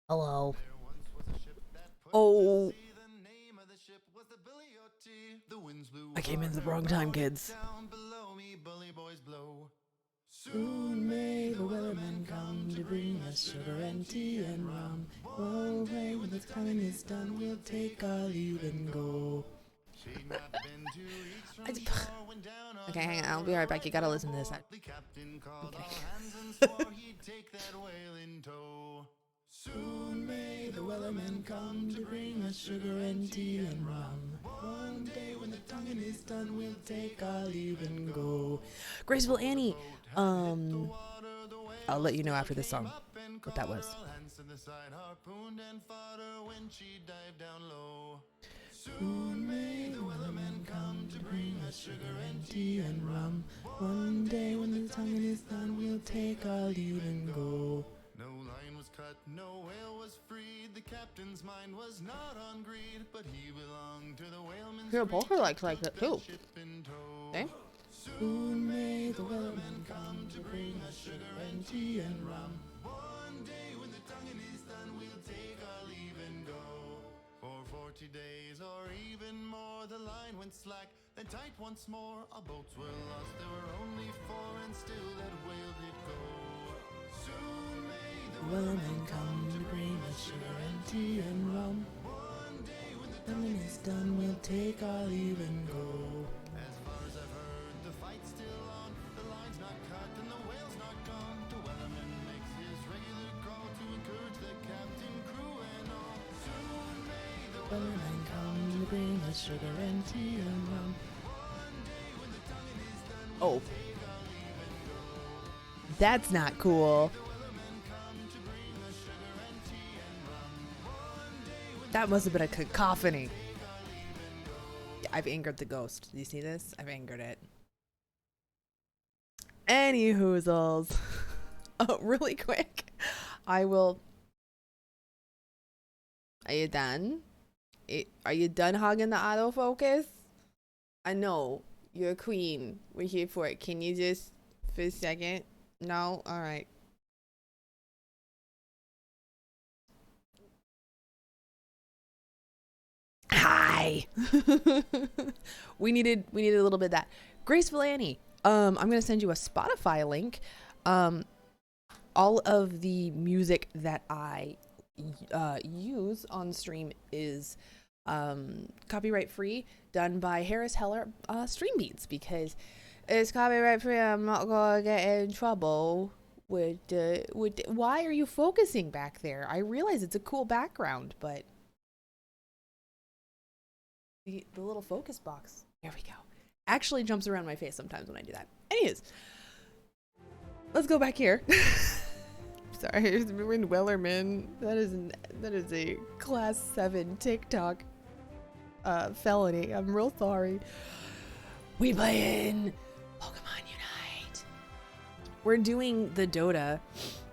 Hello. Oh, I came in the wrong time, kids. Soon may the weatherman come to bring us sugar and tea and rum. One day when the time is done, we'll take our leave and go. Okay, hang on. I'll be right back. You gotta listen to this. Soon may the wellerman come to bring us sugar and tea and rum. One day when the tonguing is done, we'll take our leave and go. Graceful Annie, I'll let you know after this song what that was. Soon may the weatherman come to bring us sugar and tea and rum. One day when the tonguing is done, we'll take our leave and go. No line was cut, no whale was freed. The captain's mind was not on greed, but he belonged to the whaleman's creed. Polka likes like that too. Okay. Soon may the whaleman come to bring us sugar and tea and rum. One day when the tonguing is done, we'll take our leave and go. For 40 days or even more, the line went slack, then tight once more. Our boats were lost, there were only 4, and still that whale did go. Soon may the wellerman come to bring us sugar and tea and rum. One day when the tonguing is done, we'll take our leave and go. As far as I've heard, the fight's still on, the line's not cut and the whale's not gone. The wellerman makes his regular call to encourage the captain, crew and all. Soon may the wellerman come to bring us sugar and tea and rum. One day when the tonguing is done, we'll take our leave and go. That's not cool. That must have been a cacophony. I've angered the ghost. Do you see this? I've angered it. Any hoozles. Oh, really quick. I will. Are you done? Are you done hogging the autofocus? I know. You're a queen. We're here for it. Can you just, for a second? No? Alright. Hi. we needed a little bit of that. Graceful Annie. I'm gonna send you a Spotify link. All of the music that I use on stream is copyright free, done by Harris Heller Stream Beats, because it's copyright free. I'm not gonna get in trouble with why are you focusing back there? I realize it's a cool background, but the little focus box, there we go, actually jumps around my face sometimes when I do that. Anyways, let's go back here. Sorry, we're in Wellerman. That is a class 7 TikTok felony. I'm real sorry. We play in Pokemon Unite. We're doing the Dota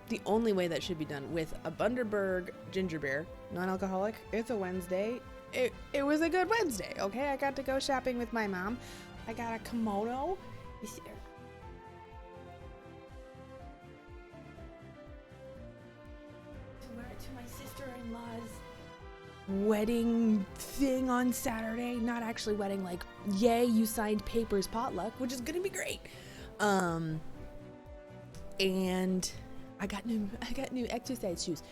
the only way that should be done, with a Bundaberg ginger beer, non-alcoholic. It's a Wednesday. It was a good Wednesday, okay? I got to go shopping with my mom. I got a kimono. You see, to my sister-in-law's wedding thing on Saturday. Not actually wedding, like, yay, you signed papers potluck, which is gonna be great. And I got new exercise shoes.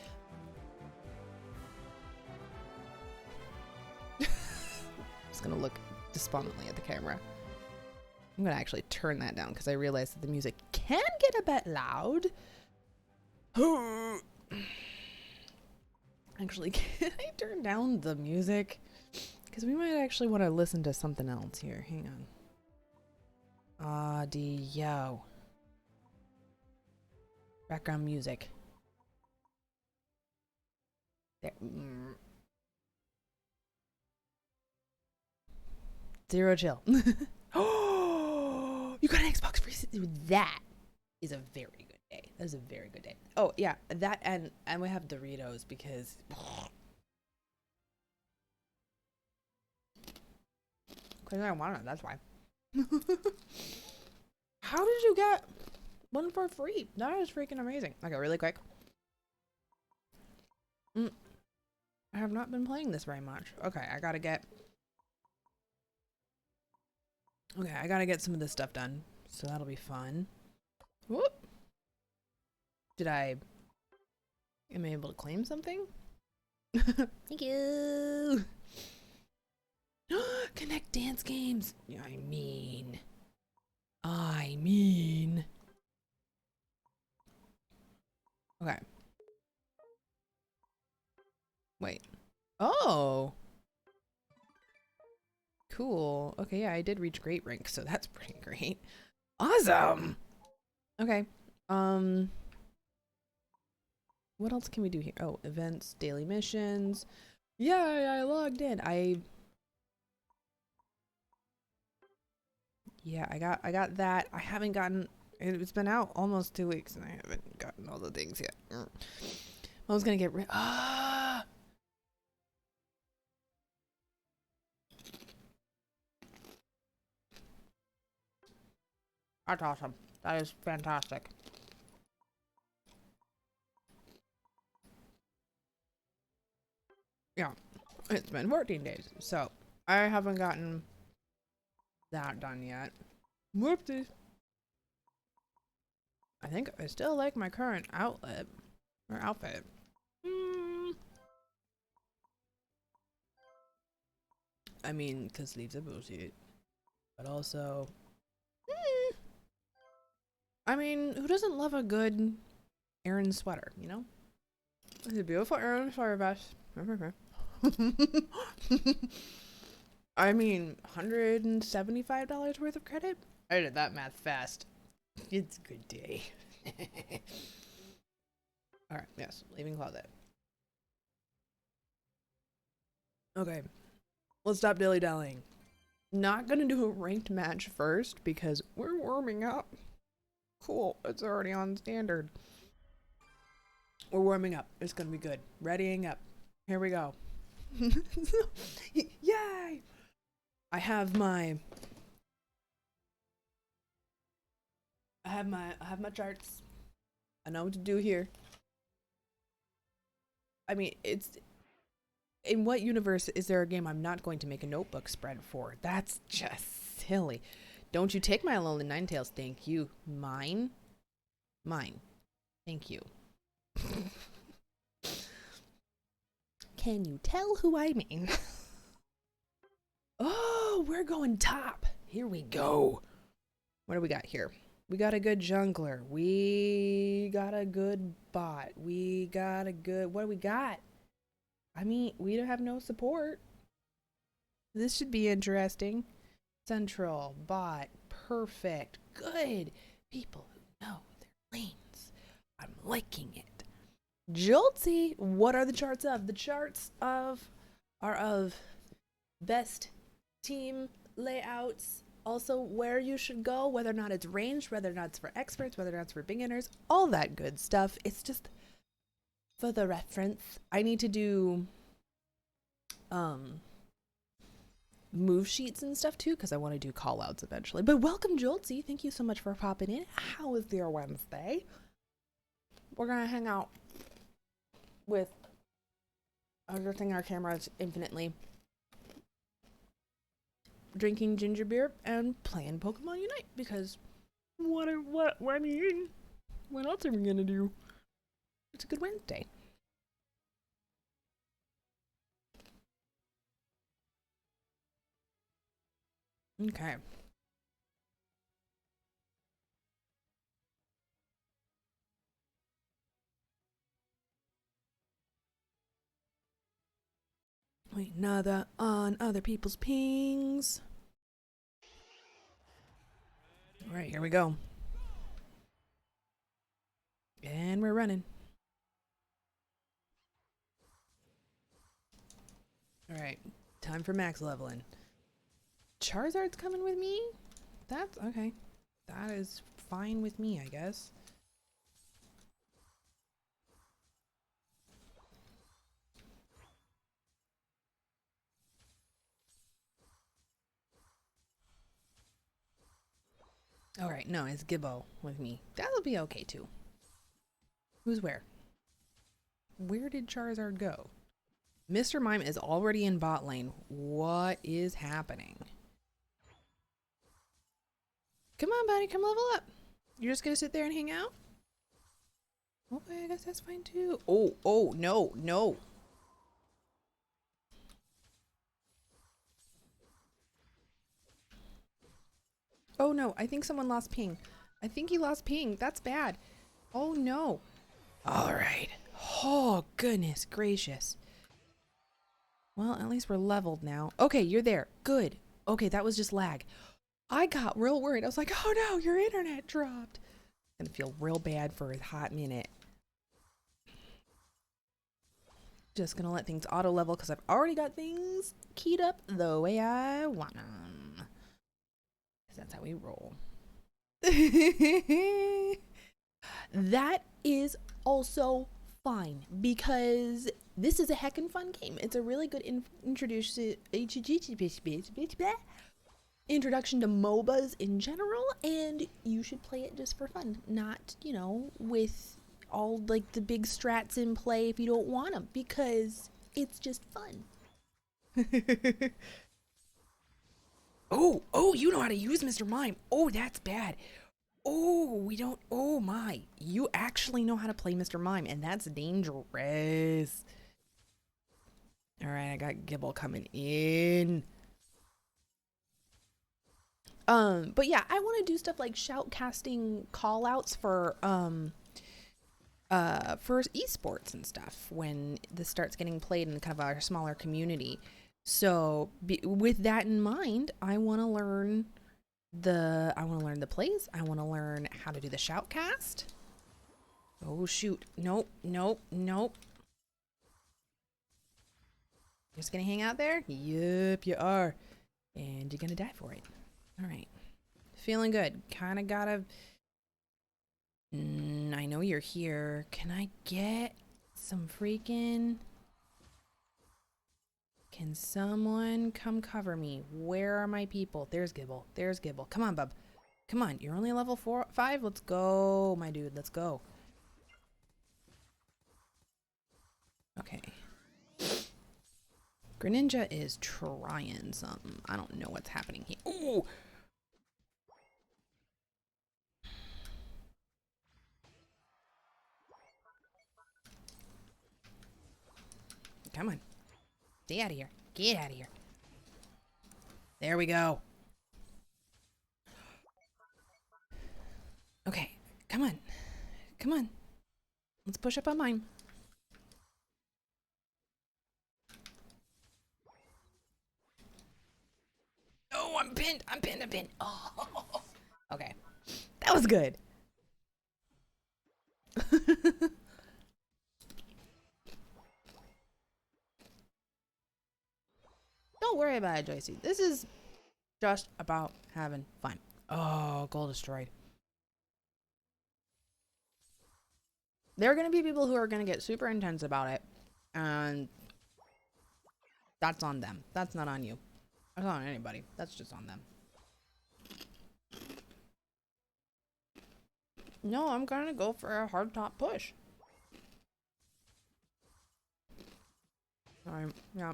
Just gonna look despondently at the camera. I'm gonna actually turn that down because I realize that the music can get a bit loud. Actually, can I turn down the music? Because we might actually want to listen to something else here. Hang on. Audio. Background music. There. Zero chill. Oh, you got an Xbox free. That is a very good day. That is a very good day. Oh yeah, that and we have Doritos because I want it. That's why. How did you get one for free? That is freaking amazing. Okay, really quick. I have not been playing this very much. Okay, I gotta get some of this stuff done, so that'll be fun. Whoop. Am I able to claim something? Thank you. Connect dance games. I mean. Okay. Wait. Oh. Cool. Okay, yeah, I did reach great rank, so that's pretty great. Awesome. Okay. What else can we do here? Oh, events, daily missions. Yeah, I logged in. I got that. I haven't gotten, it's been out almost 2 weeks and I haven't gotten all the things yet. I was gonna get rid. That's awesome. That is fantastic. Yeah, it's been 14 days, so I haven't gotten that done yet. Whoopsies. I think I still like my current outfit. I mean, because sleeves are bullshit. But also, I mean, who doesn't love a good Aran sweater, you know? It's a beautiful Aran sweater vest. I mean, $175 worth of credit? I did that math fast. It's a good day. Alright, yes, leaving closet. Okay, let's stop dilly-dallying. Not gonna do a ranked match first because we're warming up. Cool, it's already on standard. We're warming up. It's gonna be good. Readying up. Here we go. Yay! I have my charts. I know what to do here. I mean, it's in what universe is there a game I'm not going to make a notebook spread for? That's just silly. Don't you take my Lonely Ninetales, thank you. Mine. Thank you. Can you tell who I mean? Oh, we're going top. Here we go. What do we got here? We got a good jungler. We got a good bot. We got a good... What do we got? I mean, we don't have no support. This should be interesting. Central, bot, perfect, good. People who know their lanes. I'm liking it. Joltsy, what are the charts of? The charts are of best team layouts, also where you should go, whether or not it's ranged, whether or not it's for experts, whether or not it's for beginners, all that good stuff. It's just for the reference. I need to do move sheets and stuff too, because I want to do call outs eventually. But welcome, Joltsy. Thank you so much for popping in. How was your Wednesday? We're gonna hang out with adjusting our cameras infinitely, drinking ginger beer and playing Pokemon Unite, because what I mean, what else are we gonna do? It's a good Wednesday. Okay. Wait, another on other people's pings. All right, here we go. And we're running. All right, time for max leveling. Charizard's coming with me? That's okay. That is fine with me, I guess. Alright, no, it's Gibbo with me. That'll be okay too. Who's where? Where did Charizard go? Mr. Mime is already in bot lane. What is happening? Come on, buddy, come level up. You're just gonna sit there and hang out? Okay, I guess that's fine too. Oh, no. Oh no, I think someone lost ping. I think he lost ping. That's bad. Oh no. All right. Oh, goodness gracious. Well, at least we're leveled now. Okay, you're there. Good. Okay, that was just lag. I got real worried. I was like, oh no, your internet dropped. I'm gonna feel real bad for a hot minute. Just gonna let things auto level because I've already got things keyed up the way I want them. Because that's how we roll. That is also fine because this is a heckin' fun game. It's a really good introduction to MOBAs in general, and you should play it just for fun, not, you know, with all like the big strats in play if you don't want them, because it's just fun. Oh, you know how to use Mr. Mime. Oh, that's bad. Oh, we don't. Oh my. You actually know how to play Mr. Mime, and that's dangerous. All right, I got Gibble coming in. But yeah, I want to do stuff like shoutcasting call outs for esports and stuff when this starts getting played in kind of our smaller community. So with that in mind, I want to learn the plays. I want to learn how to do the shoutcast. Oh shoot. Nope. Just gonna hang out there? Yep, you are. And you're gonna die for it. Alright. Feeling good. Kinda gotta... I know you're here. Can I get some freaking... Can someone come cover me? Where are my people? There's Gibble. There's Gibble. Come on, bub. Come on. You're only level 5? Let's go, my dude. Let's go. Okay. Greninja is trying something. I don't know what's happening here. Ooh! Come on. Stay out of here. Get out of here. There we go. Okay. Come on. Come on. Let's push up on mine. Oh, I'm pinned. I'm pinned. I'm pinned. Oh. Okay. That was good. Don't worry about it, Joycey. This is just about having fun. Oh, goal destroyed. There are going to be people who are going to get super intense about it. And that's on them. That's not on you. That's not on anybody. That's just on them. No, I'm going to go for a hard top push. Alright, yeah.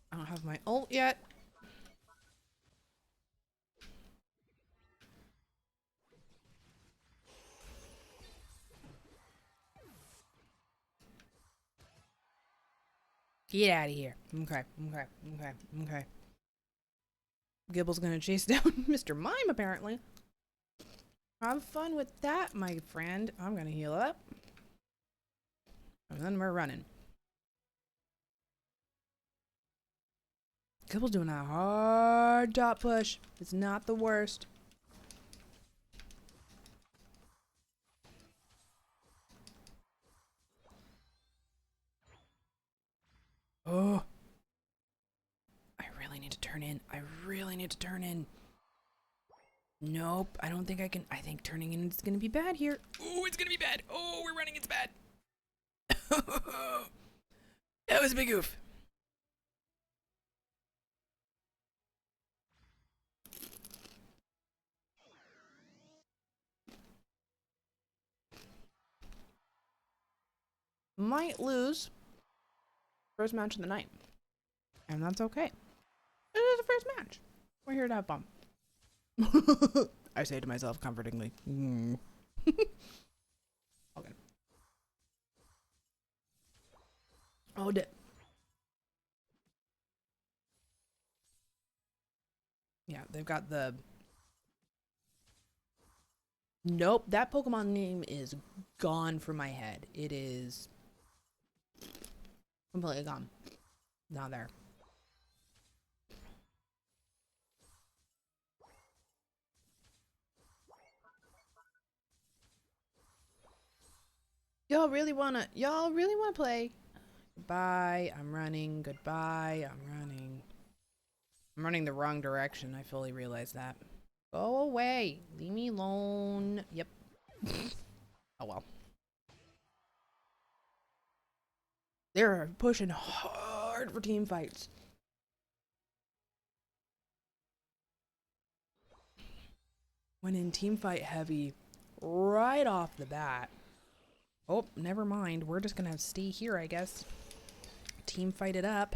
I don't have my ult yet. Get out of here. Okay. Gibble's gonna chase down Mr. Mime, apparently. Have fun with that, my friend. I'm gonna heal up. And then we're running. Gibble's doing a hard top push. It's not the worst. Oh. I really need to turn in. Nope, I don't think I can. I think turning in is gonna be bad here. Oh, it's gonna be bad. Oh, we're running, it's bad. That was a big oof. Might lose first match of the night. And that's okay. It is the first match. We're here to have fun. I say to myself comfortingly. Okay. Oh, yeah, they've got the... Nope, that Pokemon name is gone from my head. It is completely gone. Not there. Y'all really wanna play? Goodbye, I'm running. Goodbye, I'm running. I'm running the wrong direction. I fully realize that. Go away. Leave me alone. Yep. Oh well. They're pushing hard for team fights. When in team fight heavy right off the bat. Oh, never mind. We're just gonna stay here, I guess. Team fight it up.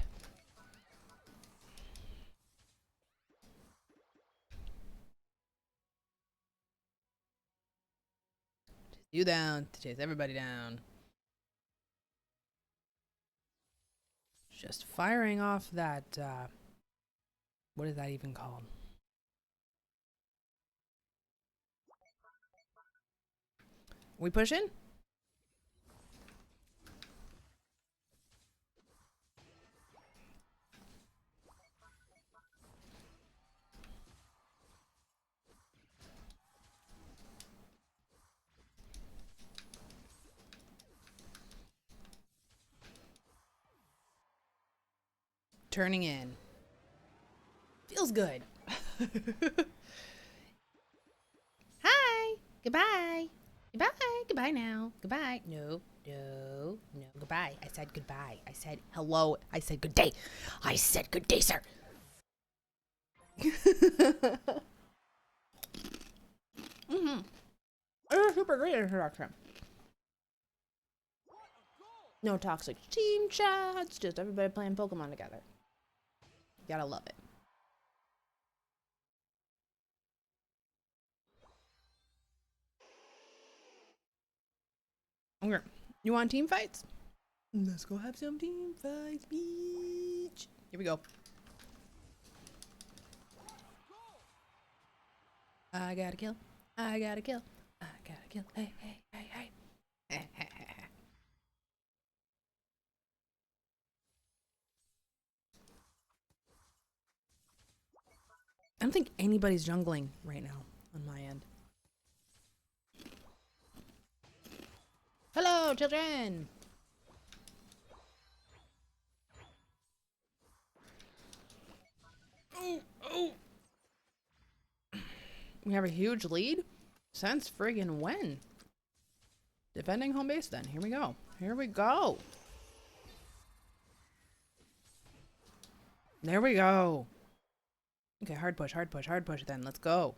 Chase you down. Chase everybody down. Just firing off that, what is that even called? We pushing? Turning in. Feels good. Hi. Goodbye. Goodbye. Goodbye now. Goodbye. No. No. No. Goodbye. I said goodbye. I said hello. I said good day. I said good day, sir. Mm-hmm. It was a super great introduction. No toxic team chats. Just everybody playing Pokemon together. Gotta love it. Okay. You want team fights? Let's go have some team fights, bitch. Here we go. I gotta kill. I gotta kill. I gotta kill. Hey, hey, hey, hey. I don't think anybody's jungling right now on my end. Hello, children. Oh, oh. We have a huge lead? Since friggin' when? Defending home base then. Here we go. Here we go. There we go. Okay, hard push, hard push, hard push then. Let's go.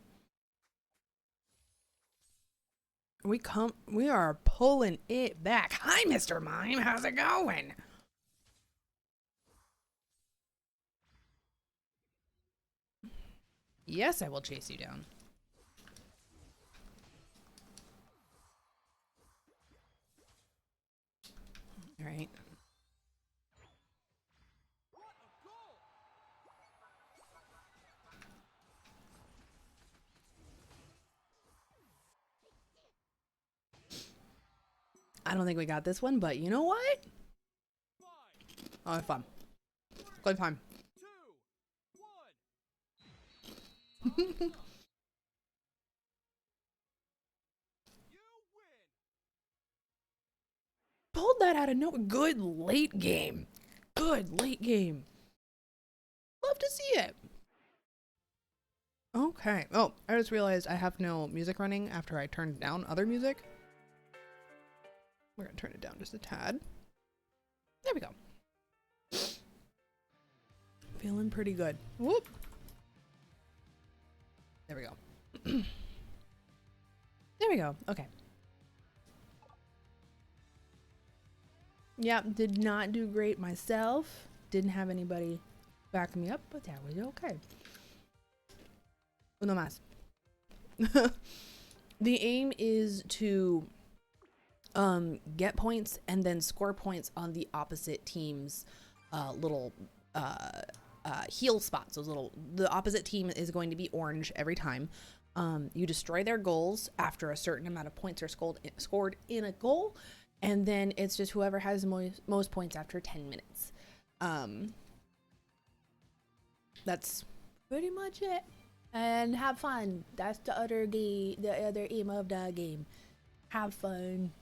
We are pulling it back. Hi, Mr. Mime. How's it going? Yes, I will chase you down. All right. I don't think we got this one, but you know what? Oh, fun. Good fun. Pulled that out of nowhere. Good late game. Good late game. Love to see it. Okay. Oh, I just realized I have no music running after I turned down other music. We're gonna turn it down just a tad. There we go. Feeling pretty good. Whoop. There we go. There we go. Okay. Yeah, did not do great myself. Didn't have anybody back me up, but that was okay. No mas. The aim is to get points and then score points on the opposite team's little heal spots. The opposite team is going to be orange every time. You destroy their goals after a certain amount of points are scored in a goal, and then it's just whoever has the most points after 10 minutes. That's pretty much it. And have fun. That's the other aim of the game. Have fun.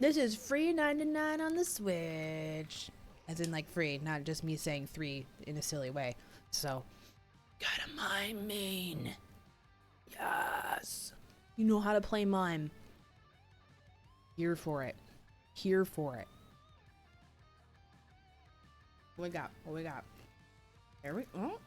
This is free 99 on the Switch. As in like free, not just me saying 3 in a silly way. So, gotta mime main. Yes. You know how to play mime. Here for it. Here for it. What we got? What we got? There we go.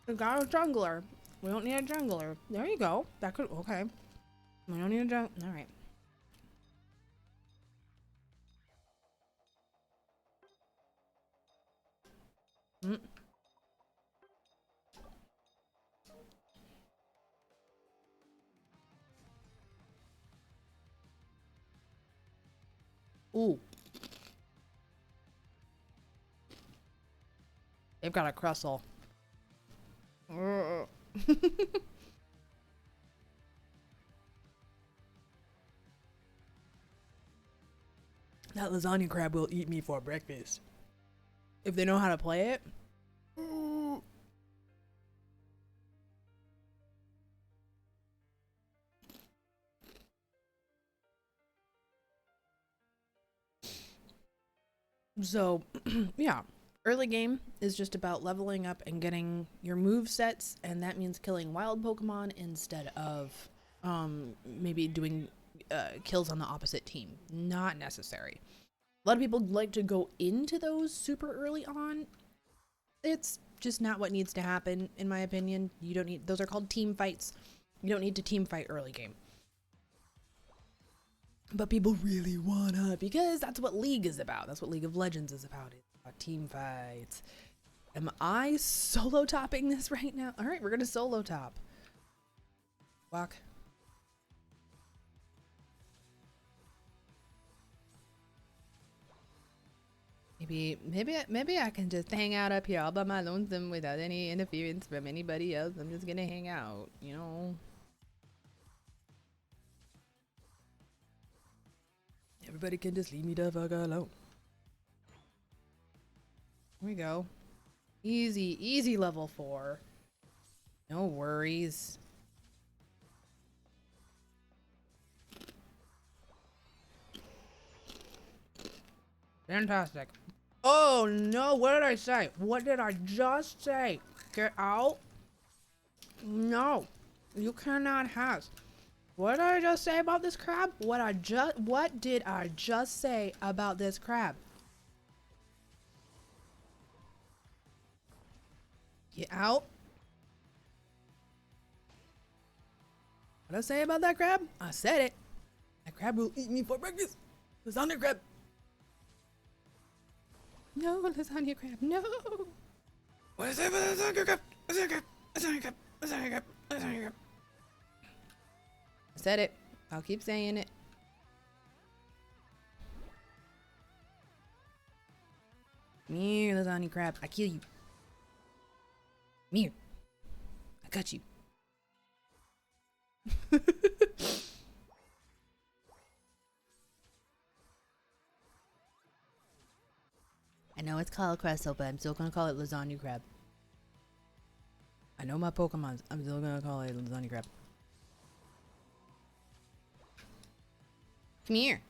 We got a jungler. We don't need a jungler. There you go. That could, okay. We don't need a jungler. All right. Mm. Ooh. They've got a Crustle. That lasagna crab will eat me for breakfast. If they know how to play it. So, yeah. Early game is just about leveling up and getting your move sets, and that means killing wild Pokemon instead of maybe doing kills on the opposite team. Not necessary. A lot of people like to go into those super early on. It's just not what needs to happen, in my opinion. You don't need, those are called team fights. You don't need to team fight early game. But people really wanna, because that's what League is about. That's what League of Legends is about. It's about team fights. Am I solo topping this right now? All right, we're gonna solo top. Walk. Maybe I can just hang out up here all by my lonesome without any interference from anybody else. I'm just gonna hang out, you know. Everybody can just leave me the fuck alone. Here we go. Easy level 4. No worries. Fantastic. Oh no, what did I say? What did I just say? Get out? No, you cannot have. What did I just say about this crab? What did I just say about this crab? Get out. What did I say about that crab? I said it. That crab will eat me for breakfast. Lasagna crab. No, lasagna crab. No. What did I say about lasagna crab? Lasagna crab. Lasagna crab. Lasagna crab. Lasagna crab. I said it. I'll keep saying it. Come here, lasagna crab. I kill you. Come here. I cut you. I know it's called Crustle, but I'm still gonna call it lasagna crab. I know my Pokemons. I'm still gonna call it lasagna crab. Come here.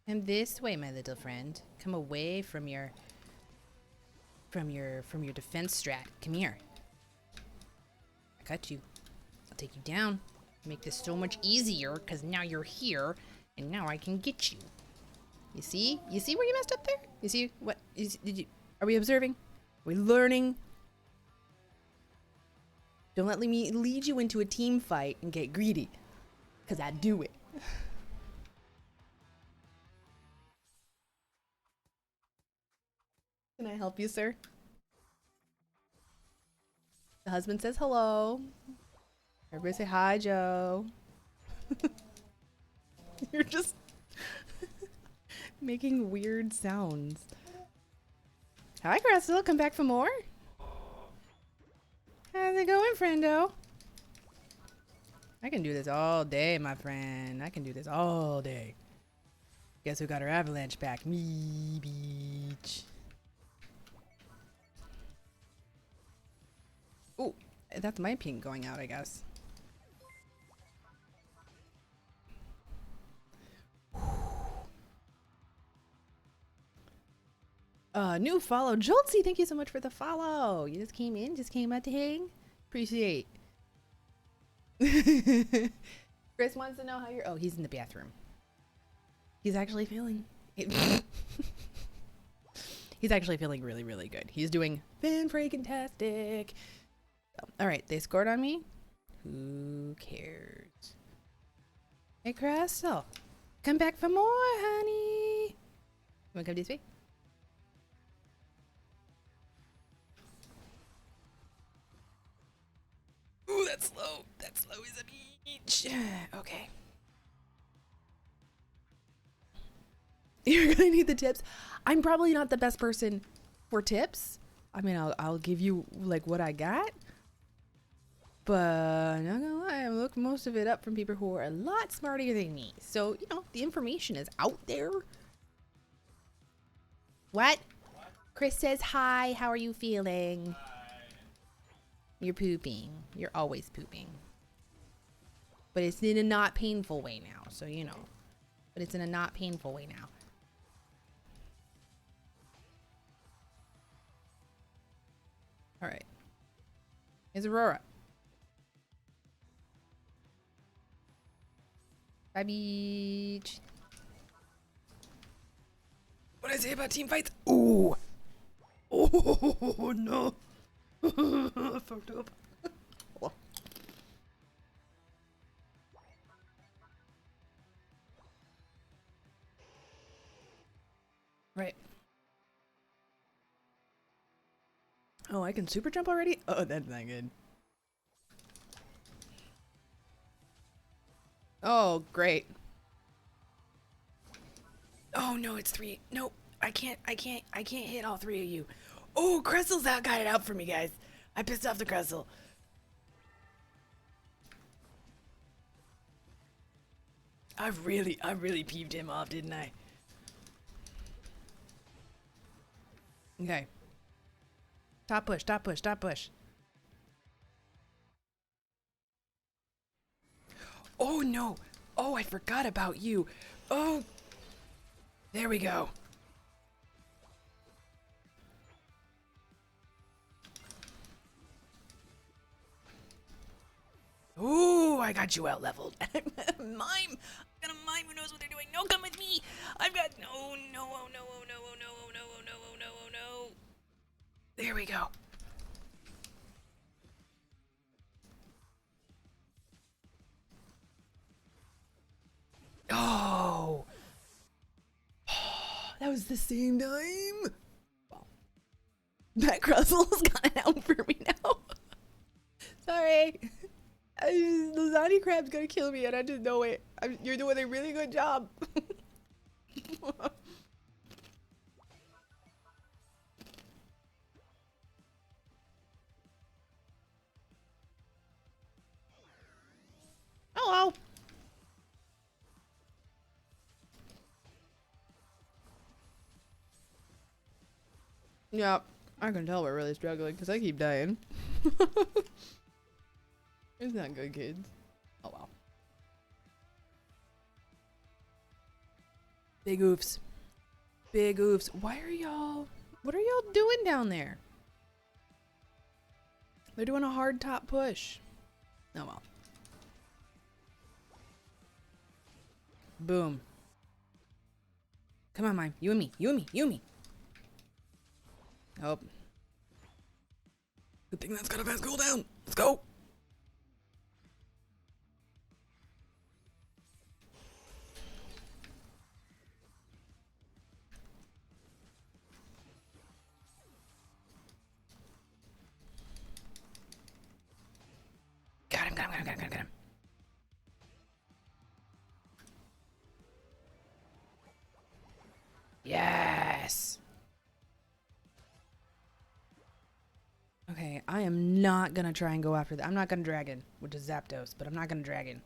Come this way, my little friend. Come away from your defense strat. Come here. I cut you. I'll take you down. Make this so much easier because now you're here and now I can get you. You see? You see where you messed up there? You see what did you are we observing? Are we learning? Don't let me lead you into a team fight and get greedy. Cause I do it. Can I help you, sir? The husband says hello. Everybody say hi, Joe. You're just making weird sounds. Hi, Crystal. Come back for more? How's it going, friendo? I can do this all day, my friend. I can do this all day. Guess who got her avalanche back? Me, beach. Ooh, that's my ping going out, I guess. New follow. Joltsy, thank you so much for the follow. You just came in, just came out to hang. Appreciate. Chris wants to know how you're... Oh, he's in the bathroom. He's actually feeling... He's actually feeling really, really good. He's doing fan-freaking-tastic. All right, they scored on me. Who cares? Hey, Crystal, come back for more, honey. You wanna come this way? Ooh, that's slow. That's slow as a beach. Okay. You're gonna need the tips. I'm probably not the best person for tips. I mean, I'll give you like what I got, but not gonna lie, I looked most of it up from people who are a lot smarter than me. So you know, the information is out there. What? Chris says hi. How are you feeling? Hi. You're pooping. You're always pooping, but it's in a not painful way now. So you know, but it's in a not painful way now. All right. Here's Aurora. Bye, beach. What did I say about team fights? Ooh. Oh, no. Fucked up. Oh. Right. Oh, I can super jump already? Oh, that's not good. Oh, great. Oh, no, it's 3. Nope. I can't hit all 3 of you. Oh, Crystal's got it out for me, guys. I pissed off the Crystal. I really peeved him off, didn't I? Okay. Top push, top push, top push. Oh, no. Oh, I forgot about you. Oh. There we go. Ooh, I got you out leveled. Mime. I got a mime who knows what they're doing. No, come with me. I've got no, oh no, oh no, oh no, oh no, oh no, oh no, oh no, oh no. There we go. Oh. That was the same time. Well, that Crustle's got it out for me now. Sorry. The lasagna crab's gonna kill me and I just know it. You're doing a really good job. Hello. Yeah, I can tell we're really struggling because I keep dying. It's not good, kids. Oh well. Big oofs. Big oofs. Why are y'all... What are y'all doing down there? They're doing a hard top push. Oh well. Boom. Come on, Mime. You and me. You and me. You and me. Oh. Good thing that's got a fast cooldown. Let's go. Got him, got him, got him, got him, got him. Yes. Okay, I am not gonna try and go after that. I'm not gonna dragon, which is Zapdos, but I'm not gonna dragon.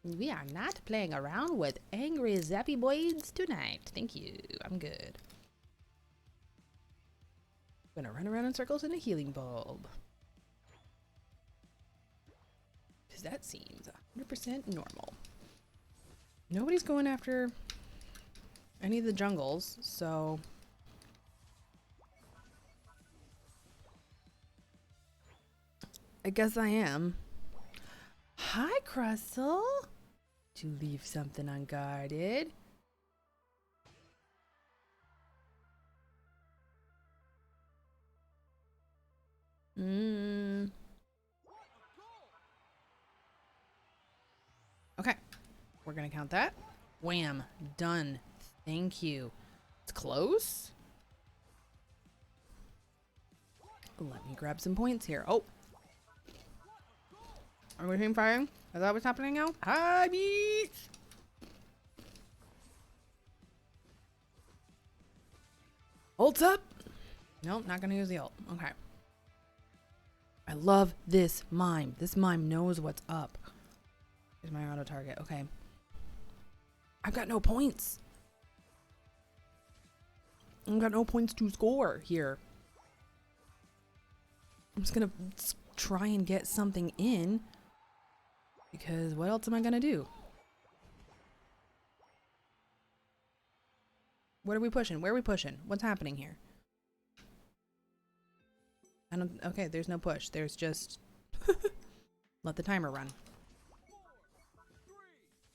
We are not playing around with angry zappy boys tonight. Thank you. I'm good. I'm gonna run around in circles in a healing bulb. Because that seems 100% normal. Nobody's going after any of the jungles, so... I guess I am. Hi, Crustle. To leave something unguarded. Okay. We're gonna count that. Wham. Done. Thank you. It's close. Let me grab some points here. Oh. Are we team firing? Is that what's happening now? Hi, beach! Ult's up! Nope, not gonna use the ult. Okay. I love this mime. This mime knows what's up. Here's my auto target. Okay. I've got no points. I've got no points to score here. I'm just gonna try and get something in. Because what else am I gonna do? What are we pushing? Where are we pushing? What's happening here? I don't. Okay, there's no push. There's just let the timer run.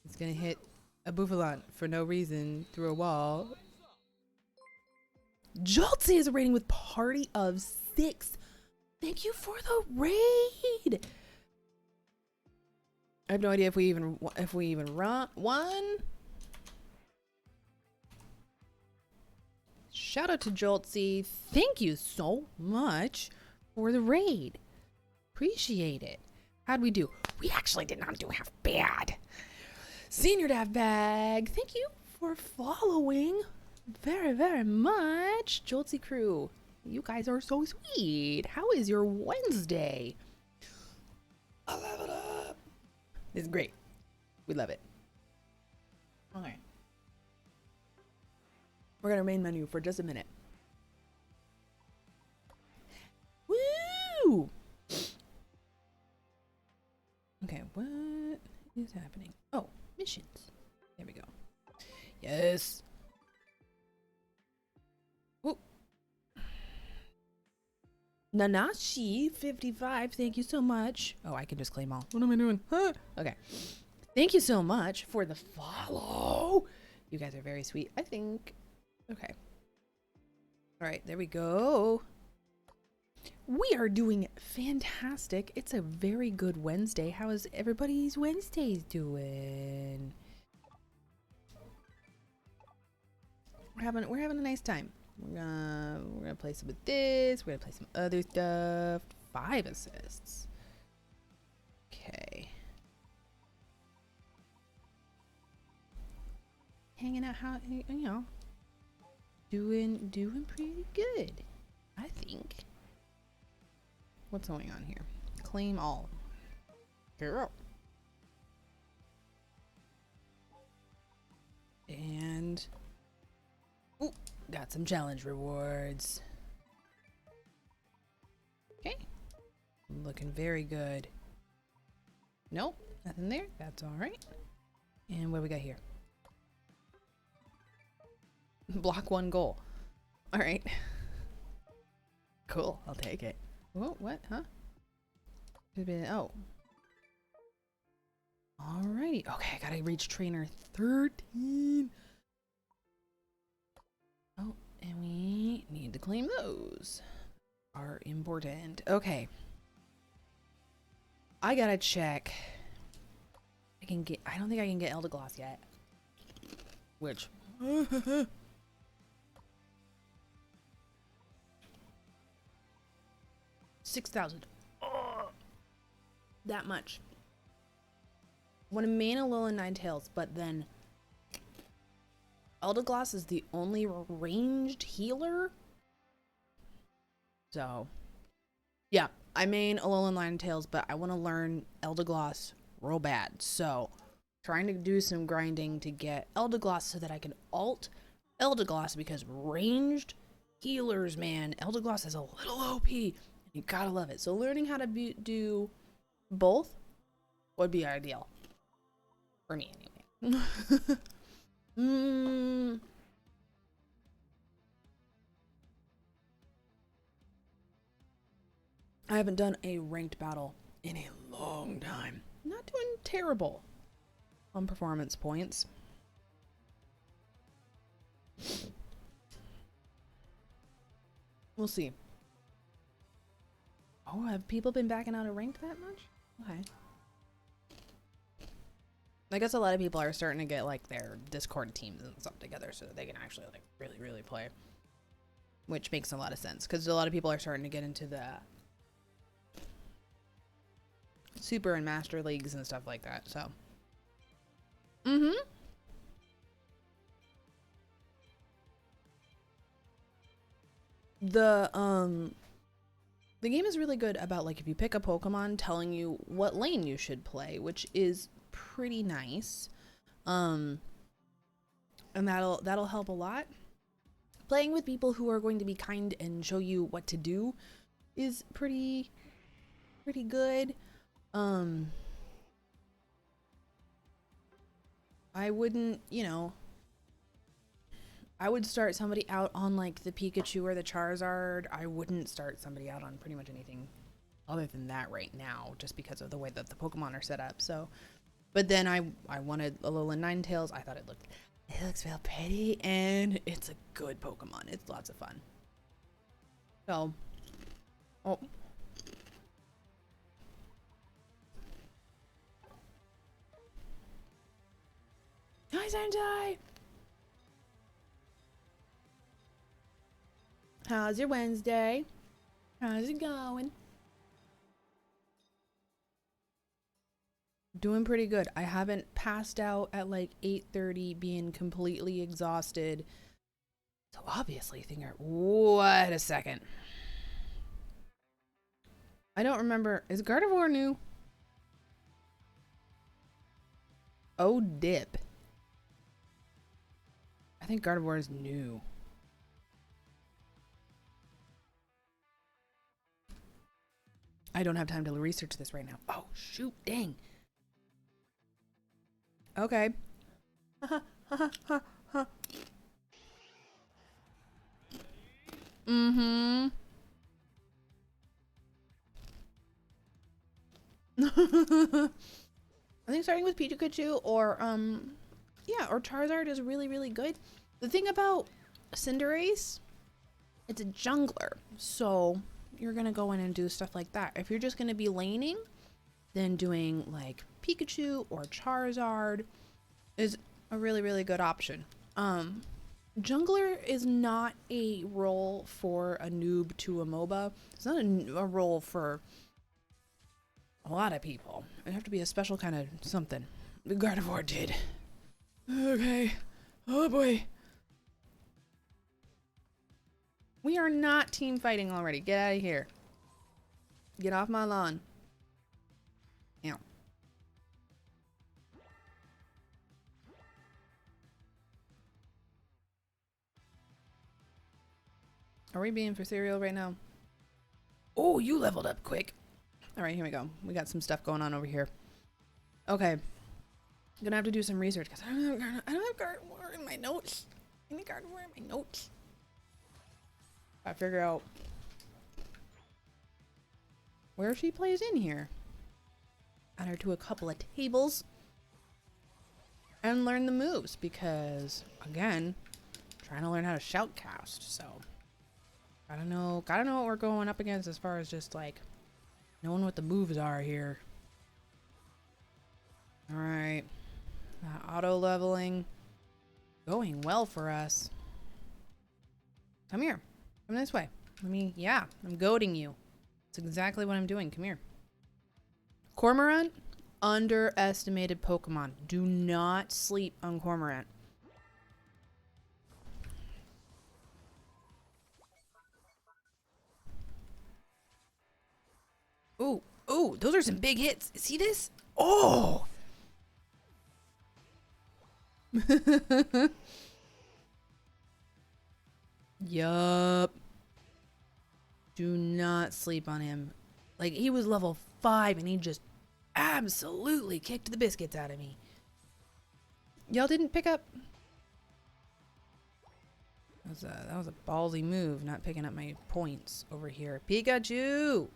It's gonna hit a Bouffalante for no reason through a wall. Joltsy is rating with party of 6. Thank you for the raid. I have no idea if we even won. Shout out to Joltsy. Thank you so much for the raid. Appreciate it. How'd we do? We actually did not do half bad. Senior Dav Bag, thank you for following very, very much. Joltsy crew, you guys are so sweet. How is your Wednesday? I love it up. It's great. We love it. Okay. We're gonna main menu for just a minute. Woo! Okay, what is happening? Oh, missions. There we go. Yes. Woo. Nanashi 55, thank you so much. Oh, I can just claim all. What am I doing? Huh? Okay. Thank you so much for the follow. You guys are very sweet, I think. Okay. All right, there we go. We are doing fantastic. It's a very good Wednesday. How is everybody's Wednesdays doing? We're having a nice time. We're gonna play some of this. We're gonna play some other stuff. 5 assists. Okay. Hanging out, how you know, doing pretty good, I think. What's going on here? Claim all. Girl. And ooh, got some challenge rewards. Okay. Looking very good. Nope, nothing there. That's all right. And what do we got here? Block 1 goal. All right. Cool. I'll take it. Whoa, what? Huh? Oh. Alrighty. Okay, I gotta reach trainer 13. Oh, and we need to claim those. Are important. Okay. I gotta check. I don't think I can get Eldegloss yet. Which 6,000. Oh, that much. Want to main Alolan Ninetales, but then Eldegloss is the only ranged healer. So, yeah, I main Alolan Ninetales, but I want to learn Eldegloss real bad. So, trying to do some grinding to get Eldegloss so that I can alt Eldegloss, because ranged healers, man, Eldegloss is a little OP. You gotta love it. So learning how to do both would be ideal. For me, anyway. I haven't done a ranked battle in a long time. Not doing terrible on performance points. We'll see. Oh, have people been backing out of ranked that much? Okay. I guess a lot of people are starting to get like their Discord teams and stuff together so that they can actually like really, really play. Which makes a lot of sense because a lot of people are starting to get into the super and master leagues and stuff like that. So, the game is really good about like if you pick a Pokemon telling you what lane you should play, which is pretty nice. And that'll help a lot. Playing with people who are going to be kind and show you what to do is pretty good. I wouldn't, I would start somebody out on like the Pikachu or the Charizard. I wouldn't start somebody out on pretty much anything other than that right now, just because of the way that the Pokemon are set up. So, but then I wanted Alolan Ninetales. I thought it looks real pretty, and it's a good Pokemon. It's lots of fun. So, oh. Hi, Sentai! How's your Wednesday? How's it going? Doing pretty good. I haven't passed out at like 8:30 being completely exhausted. So obviously thinking, wait a second. I don't remember. Is Gardevoir new? Oh, dip. I think Gardevoir is new. I don't have time to research this right now. Oh, shoot. Dang. Okay. Mm-hmm. I think starting with Pikachu or or Charizard is really, really good. The thing about Cinderace, it's a jungler, so you're gonna go in and do stuff like that. If you're just gonna be laning, then doing like Pikachu or Charizard is a really, really good option. Jungler is not a role for a noob to a MOBA. It's not a role for a lot of people. It'd have to be a special kind of something. The Gardevoir did. Okay. Oh boy. We are not team fighting already. Get out of here. Get off my lawn. Ow. Are we being for cereal right now? Oh, you leveled up quick. All right, here we go. We got some stuff going on over here. Okay. I'm gonna have to do some research because I don't have Gardevoir in my notes. I need Gardevoir in my notes. I figure out where she plays in here. Add her to a couple of tables and learn the moves because, again, trying to learn how to shoutcast. So, gotta know what we're going up against as far as just like knowing what the moves are here. All right, auto leveling going well for us. Come here. Come this way. I'm goading you. That's exactly what I'm doing. Come here. Cormorant, underestimated Pokemon. Do not sleep on Cormorant. Ooh, those are some big hits. See this? Oh! Yup. Do not sleep on him. Like, he was level 5 and he just absolutely kicked the biscuits out of me. Y'all didn't pick up? That was a ballsy move, not picking up my points over here. Pikachu!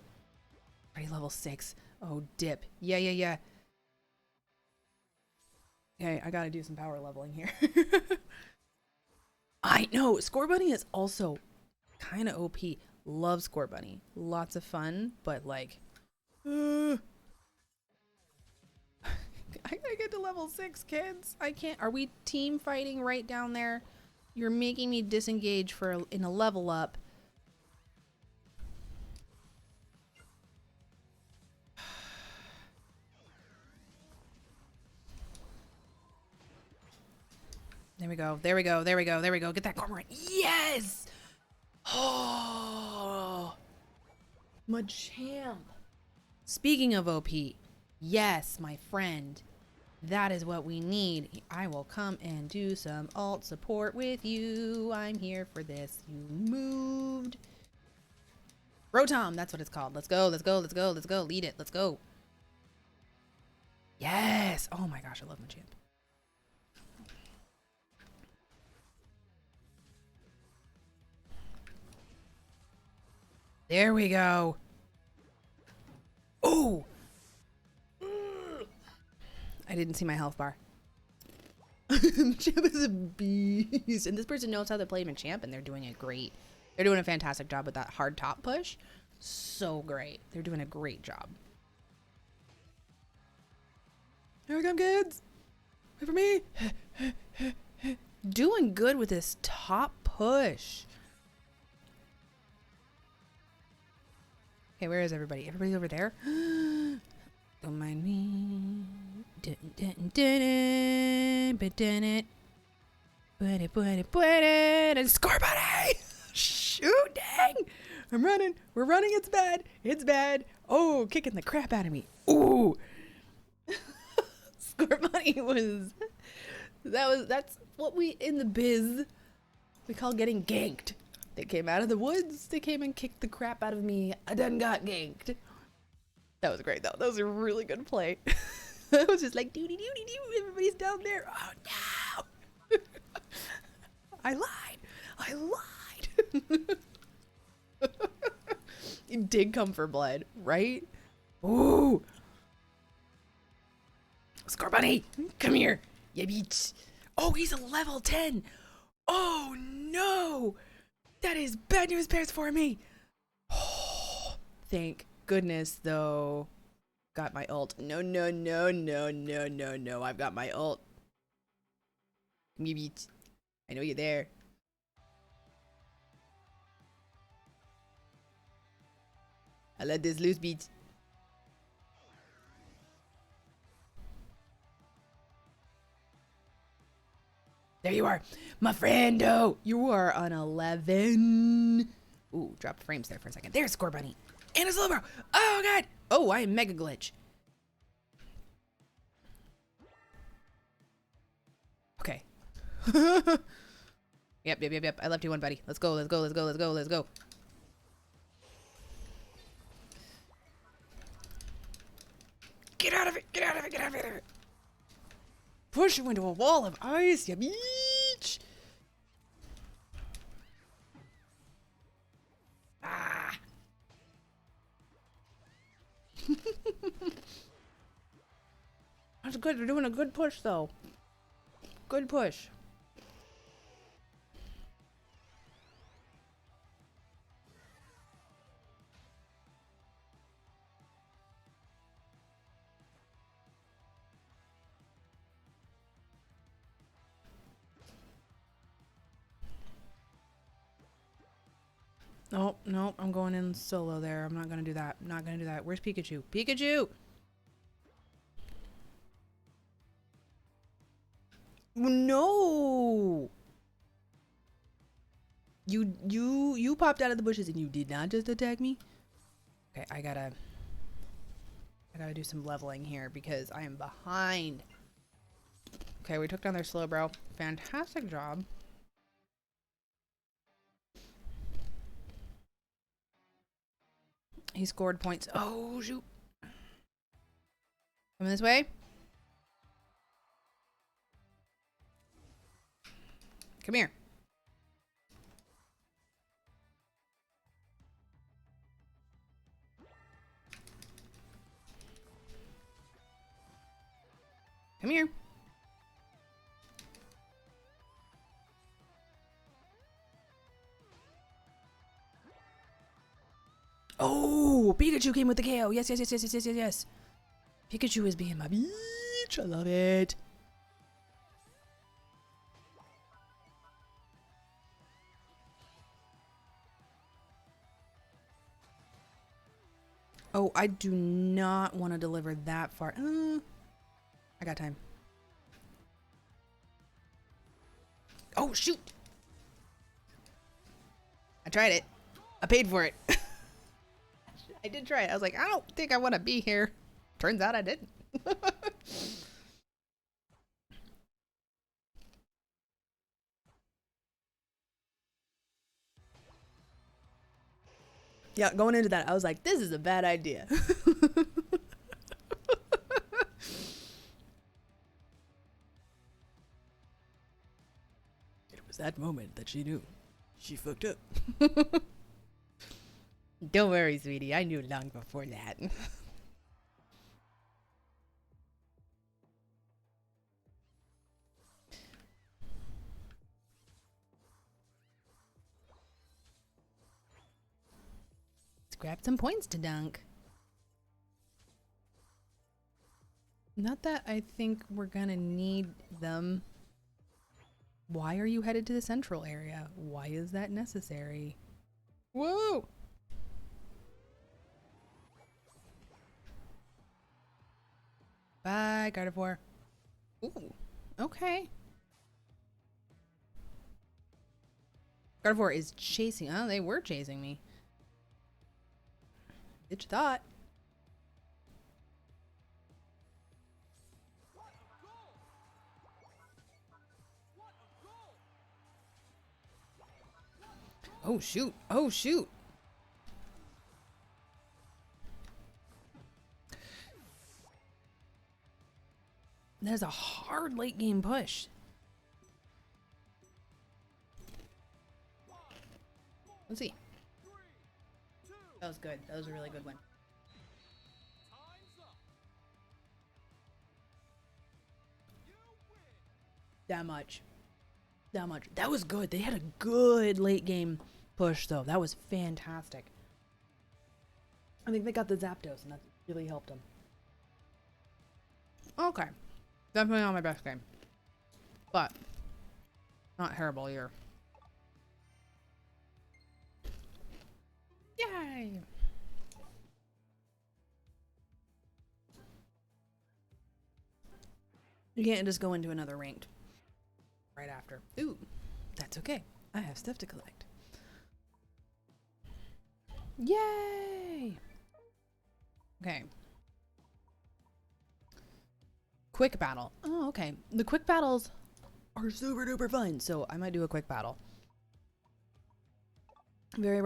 Already level 6. Oh, dip. Yeah. Okay, I gotta do some power leveling here. I know. Score Bunny is also kind of OP. Love Score Bunny. Lots of fun, but like... I gotta get to level 6, kids. I can't. Are we team fighting right down there? You're making me disengage in a level up. There we go. There we go. There we go. There we go. Get that cormorant. Yes! Oh, Machamp. Speaking of OP, yes, my friend. That is what we need. I will come and do some alt support with you. I'm here for this. You moved. Rotom, that's what it's called. Let's go, let's go, let's go, let's go. Lead it, let's go. Yes! Oh my gosh, I love Machamp. There we go. Oh! I didn't see my health bar. Machamp is a beast. And this person knows how to play Machamp, and they're doing it great. They're doing a fantastic job with that hard top push. So great. They're doing a great job. Here we come, kids. Wait for me. Doing good with this top push. Okay, where is everybody? Everybody's over there? Don't mind me. And Score Bunny! Shooting! I'm running. We're running. It's bad. It's bad. Oh, kicking the crap out of me. Ooh. Score Bunny was... That's what we, in the biz, we call getting ganked. They came out of the woods. They came and kicked the crap out of me. I done got ganked. That was great, though. That was a really good play. I was just like, doody doody doo. Everybody's down there. Oh, no. I lied. I lied. You did come for blood, right? Ooh. Score Bunny, come here. Yeah, bitch. Oh, he's a level 10. Oh, no. That is bad news bears for me. Oh, thank goodness, though. Got my ult. No, no, no, no, no, no, no. I've got my ult. Come here, bitch. I know you're there. I let this loose, bitch. There you are, my friendo. You are on 11. Ooh, dropped frames there for a second. There's Score Bunny. And a Slowbro. Oh, God. Oh, I am mega glitch. Okay. Yep. I left you one, buddy. Let's go, let's go, let's go, let's go, let's go. Get out of it, get out of it, get out of it. Push you into a wall of ice, you bitch. Ah. That's good. They're doing a good push, though. Good push. Oh, no, I'm going in solo there. I'm not going to do that. I'm not going to do that. Where's Pikachu? Pikachu! No! You popped out of the bushes and you did not just attack me? Okay, I gotta do some leveling here because I am behind. Okay, we took down their Slowbro. Fantastic job. He scored points. Oh, shoot. Coming this way. Come here. Come here. Oh, Pikachu came with the KO. Yes, yes, yes, yes, yes, yes, yes, yes. Pikachu is being my bitch. I love it. Oh, I do not want to deliver that far. I got time. Oh, shoot. I tried it. I paid for it. I did try it. I was like, I don't think I want to be here. Turns out I didn't. Yeah, going into that, I was like, this is a bad idea. It was that moment that she knew. She fucked up. Don't worry, sweetie. I knew long before that. Let's grab some points to dunk. Not that I think we're gonna need them. Why are you headed to the central area? Why is that necessary? Whoa! Bye, Gardevoir. Ooh, okay. Gardevoir is chasing. Oh, they were chasing me. Bitch thought. Oh, shoot. Oh, shoot. That's a hard late game push. Let's see. That was good. That was a really good one. That much. That much. That was good. They had a good late game push, though. That was fantastic. I think they got the Zapdos, and that really helped them. Okay. Definitely not my best game. But not terrible either. Yay! You can't just go into another ranked right after. Ooh, that's okay. I have stuff to collect. Yay! Okay. Quick battle. Oh, okay. The quick battles are super duper fun, so I might do a quick battle. Very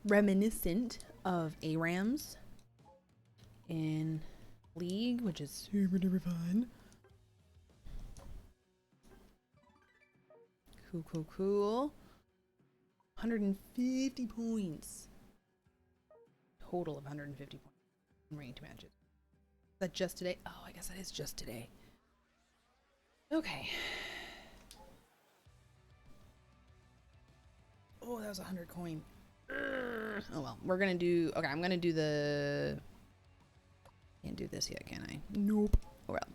reminiscent of ARAMs in League, which is super duper fun. Cool, cool, cool. 150 points. Total of 150 points in ranked matches. Is that just today? Oh, I guess that is just today. Okay. Oh, that was 100 coin. Oh well, we're gonna do. Okay, I'm gonna do the. Can't do this yet, can I? Nope. Oh well.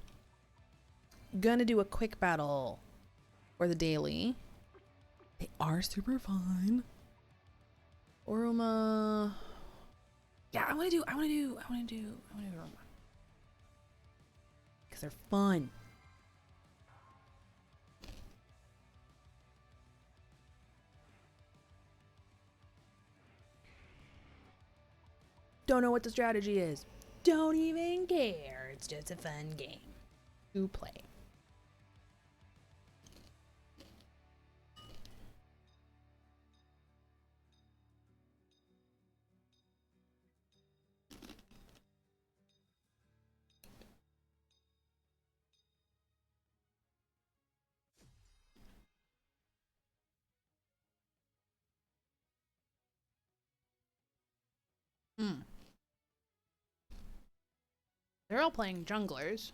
Gonna do a quick battle for the daily. They are super fun. Oruma. Yeah, I wanna do Oruma. Because they're fun. Don't know what the strategy is. Don't even care. It's just a fun game to play. They're all playing junglers.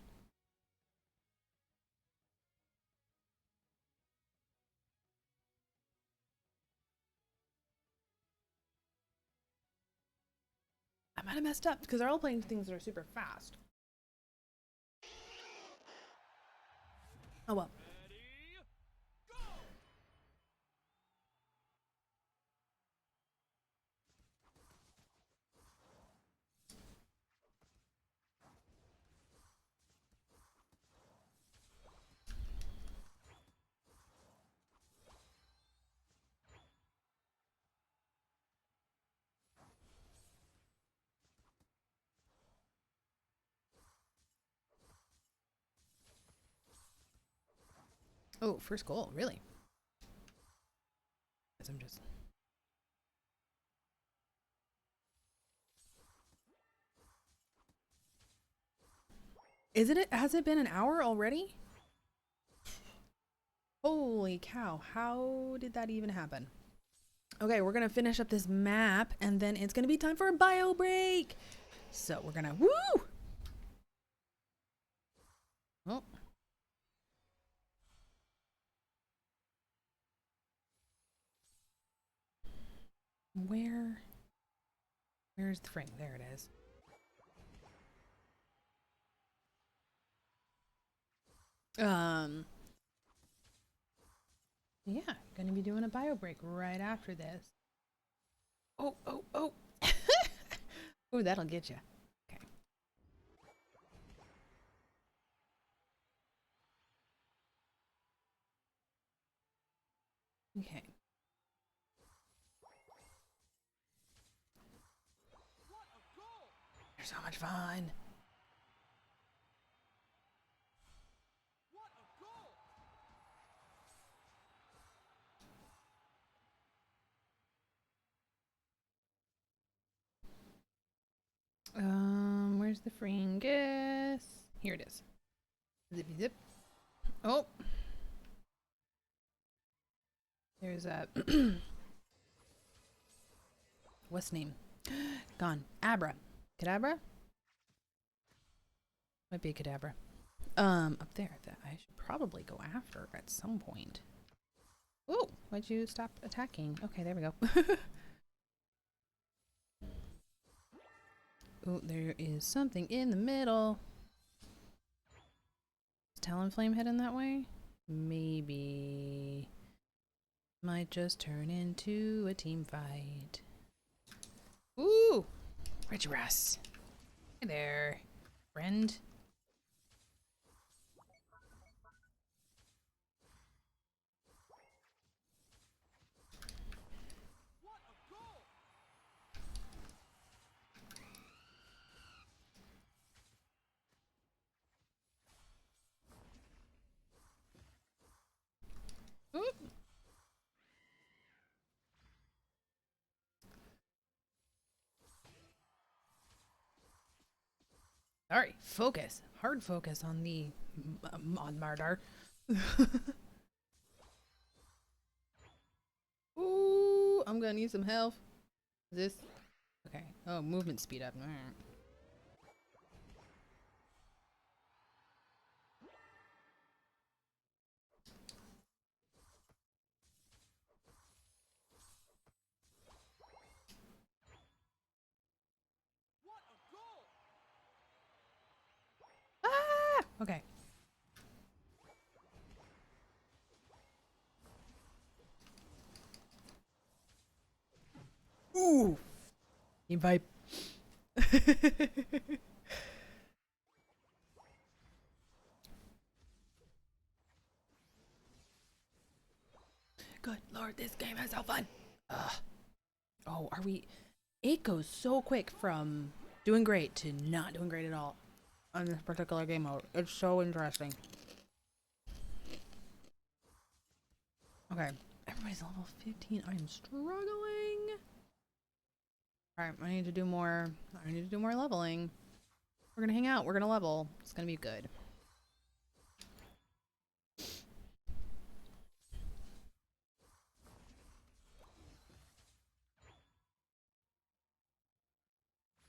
I might have messed up because they're all playing things that are super fast. Oh well. Oh, first goal, really? I'm just. Is it? Has it been an hour already? Holy cow! How did that even happen? Okay, we're gonna finish up this map, and then it's gonna be time for a bio break. So we're gonna woo. Oh. Where's the frame? There it is. Yeah, gonna be doing a bio break right after this. Oh. Oh, that'll get you. Okay. Okay. They're so much fun. Where's the fringus? Here it is. Zippy zip. Oh. There's a what's the name? Gone. Abra. Cadabra? Might be a cadabra. Up there that I should probably go after at some point. Oh, why'd you stop attacking? Okay, there we go. Oh, there is something in the middle. Is Talonflame heading that way? Maybe. Might just turn into a team fight. Ooh! Regiras. Hey there, friend. Oop. Sorry, focus. Hard focus on the on Mardar. Ooh, I'm gonna need some health. Is this okay? Oh, movement speed up. Ah! Okay. Ooh! Invite. Good lord, this game is so fun. Ugh. Oh, are we? It goes so quick from doing great to not doing great at all on this particular game mode. It's so interesting. Okay, everybody's level 15. I'm struggling. All right, I need to do more. I need to do more leveling. We're gonna hang out. We're gonna level. It's gonna be good.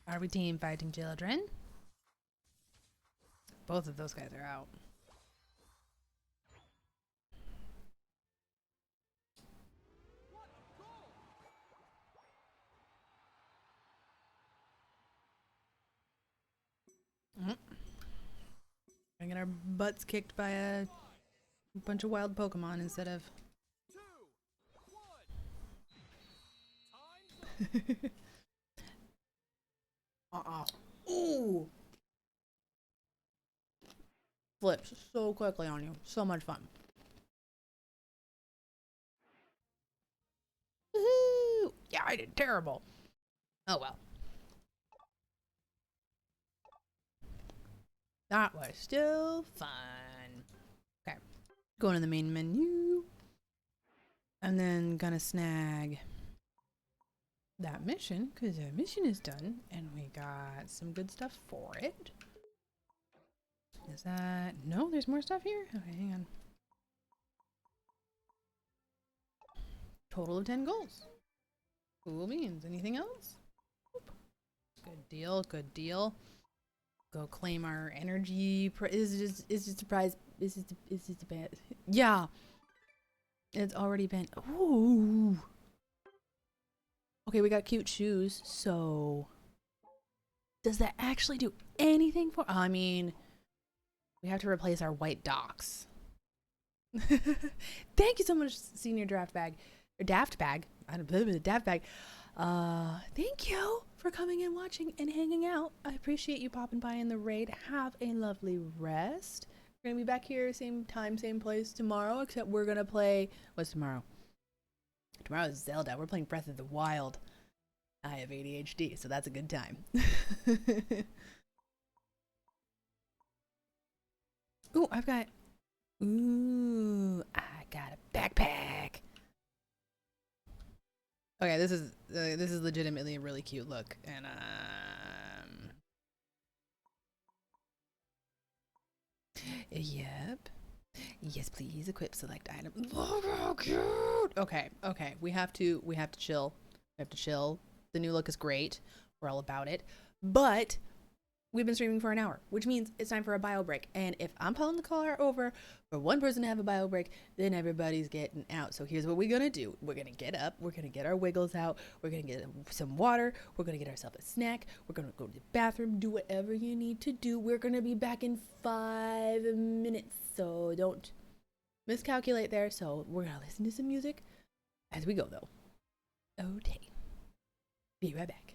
Are we team fighting children? Both of those guys are out. Gonna get our butts kicked by a bunch of wild Pokemon instead of. Ooh! Flips so quickly on you. So much fun. Woohoo! Yeah, I did terrible. Oh well. That was still fun. Okay. Going to the main menu. And then gonna snag that mission, because the mission is done and we got some good stuff for it. Is that... No, there's more stuff here? Okay, hang on. Total of 10 goals. Cool beans. Anything else? Nope. Good deal, good deal. Go claim our energy. Is just a prize. Is it a bad? Yeah. It's already been. Ooh. Okay, we got cute shoes, so does that actually do anything for? I mean, we have to replace our white docks. Thank you so much, Senior Draft Bag. Or Daft Bag. I don't know, Daft Bag. Thank you for coming and watching and hanging out. I appreciate you popping by in the raid. Have a lovely rest. We're gonna be back here, same time, same place tomorrow, except we're gonna play. What's tomorrow? Tomorrow is Zelda. We're playing Breath of the Wild. I have ADHD, so that's a good time. Ooh, I've got. Ooh, I got a backpack. Okay, this is legitimately a really cute look, and yep. Yes, please equip select item. Look how cute. Okay, okay. We have to chill. We have to chill. The new look is great. We're all about it. But we've been streaming for an hour, which means it's time for a bio break. And if I'm pulling the car over for one person to have a bio break, then everybody's getting out. So here's what we're gonna do. We're gonna get up. We're gonna get our wiggles out. We're gonna get some water. We're gonna get ourselves a snack. We're gonna go to the bathroom. Do whatever you need to do. We're gonna be back in 5 minutes. So don't miscalculate there. So we're gonna listen to some music as we go, though. Okay. Be right back.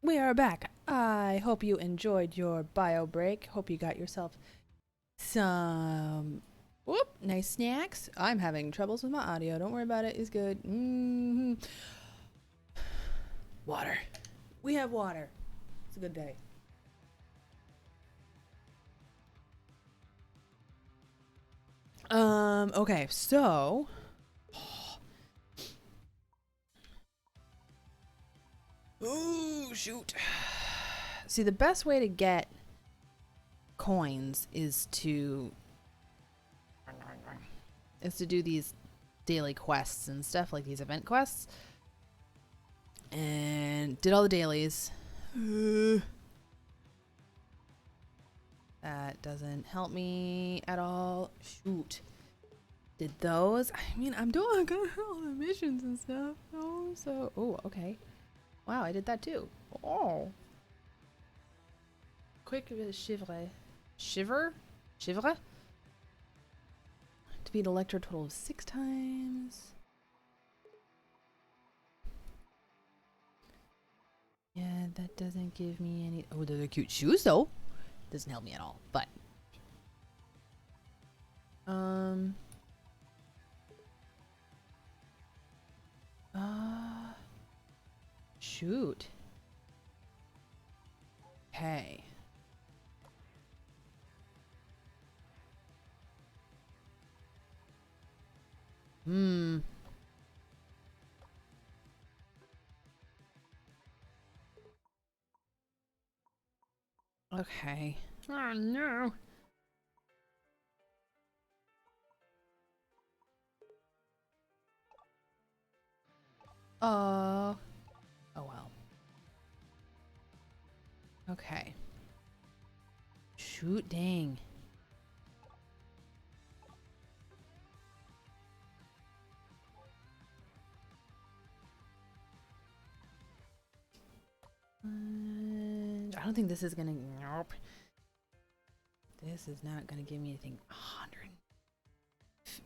We are back. I hope you enjoyed your bio break. Hope you got yourself some nice snacks. I'm having troubles with my audio. Don't worry about it. It's good. Water. We have water. It's a good day. Okay, so ooh, shoot. See, the best way to get coins is to do these daily quests and stuff, like these event quests. And did all the dailies. That doesn't help me at all. Shoot. Did those? I mean, I'm doing good all the missions and stuff. Oh, okay. Wow, I did that too. Oh. Quick shiver. Shiver? To beat Electro total of 6 times. Yeah, that doesn't give me any. Oh, those are cute shoes though. Doesn't help me at all, but. Shoot. Okay. Okay. Oh no. Oh well. Okay. Shoot, dang. I don't think this is gonna. Nope. This is not gonna give me anything. 100.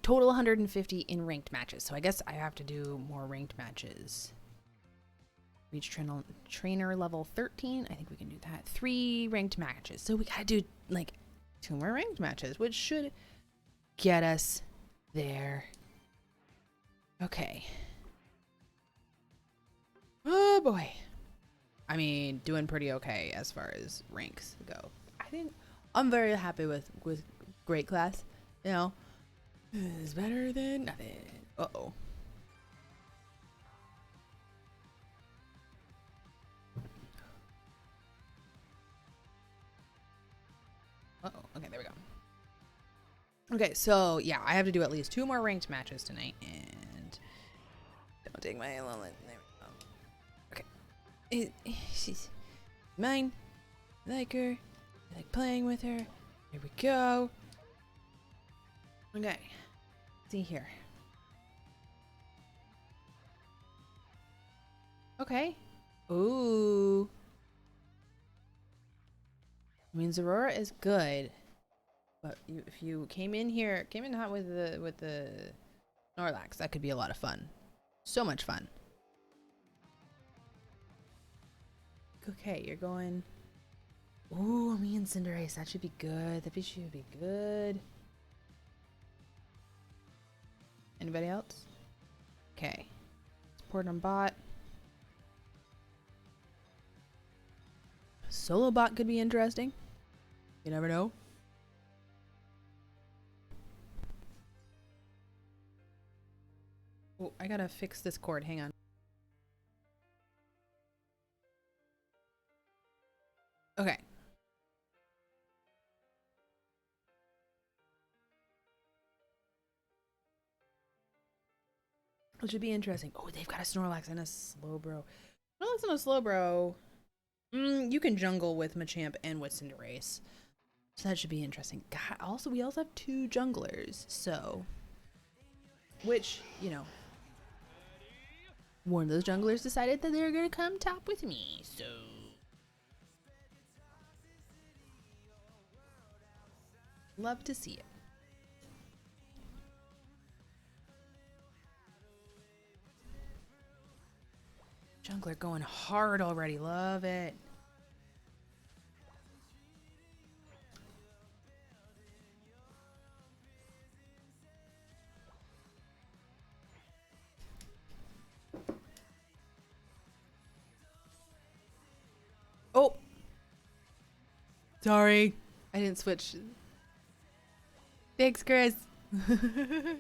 Total 150 in ranked matches. So I guess I have to do more ranked matches. Reach trainer level 13. I think we can do that. 3 ranked matches. So we gotta do like 2 more ranked matches, which should get us there. Okay. Oh boy. I mean, doing pretty okay as far as ranks go. I think I'm very happy with great class. You know, it's better than nothing. Uh-oh. Uh-oh. Okay, there we go. Okay, so yeah, I have to do at least 2 more ranked matches tonight, and don't take my wallet. There we go. Okay, she's mine. I like her. I like playing with her. Here we go. Okay, let's see here. Okay. Ooh. I mean, Zorora is good, but if you came in hot with the Snorlax, that could be a lot of fun. So much fun. Okay, you're going. Ooh, me and Cinderace. That should be good. That should be good. Anybody else? Okay. Support on bot. Solo bot could be interesting. You never know. Oh, I gotta fix this cord. Hang on. Okay. It should be interesting. Oh, they've got a Snorlax and a Slowbro. Snorlax and a Slowbro. You can jungle with Machamp and with Cinderace. So that should be interesting. God, we also have 2 junglers. So, which, you know, one of those junglers decided that they were going to come top with me. So, love to see it. Jungler going hard already. Love it. Oh. Sorry. I didn't switch. Thanks, Chris. I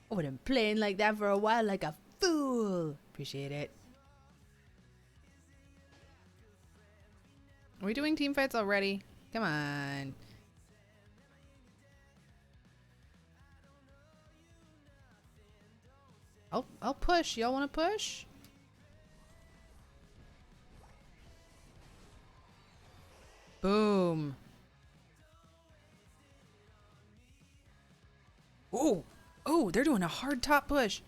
would have been playing like that for a while like a fool. Appreciate it. Are we doing team fights already? Come on. I'll push. Y'all want to push? Boom. Oh. Oh, they're doing a hard top push.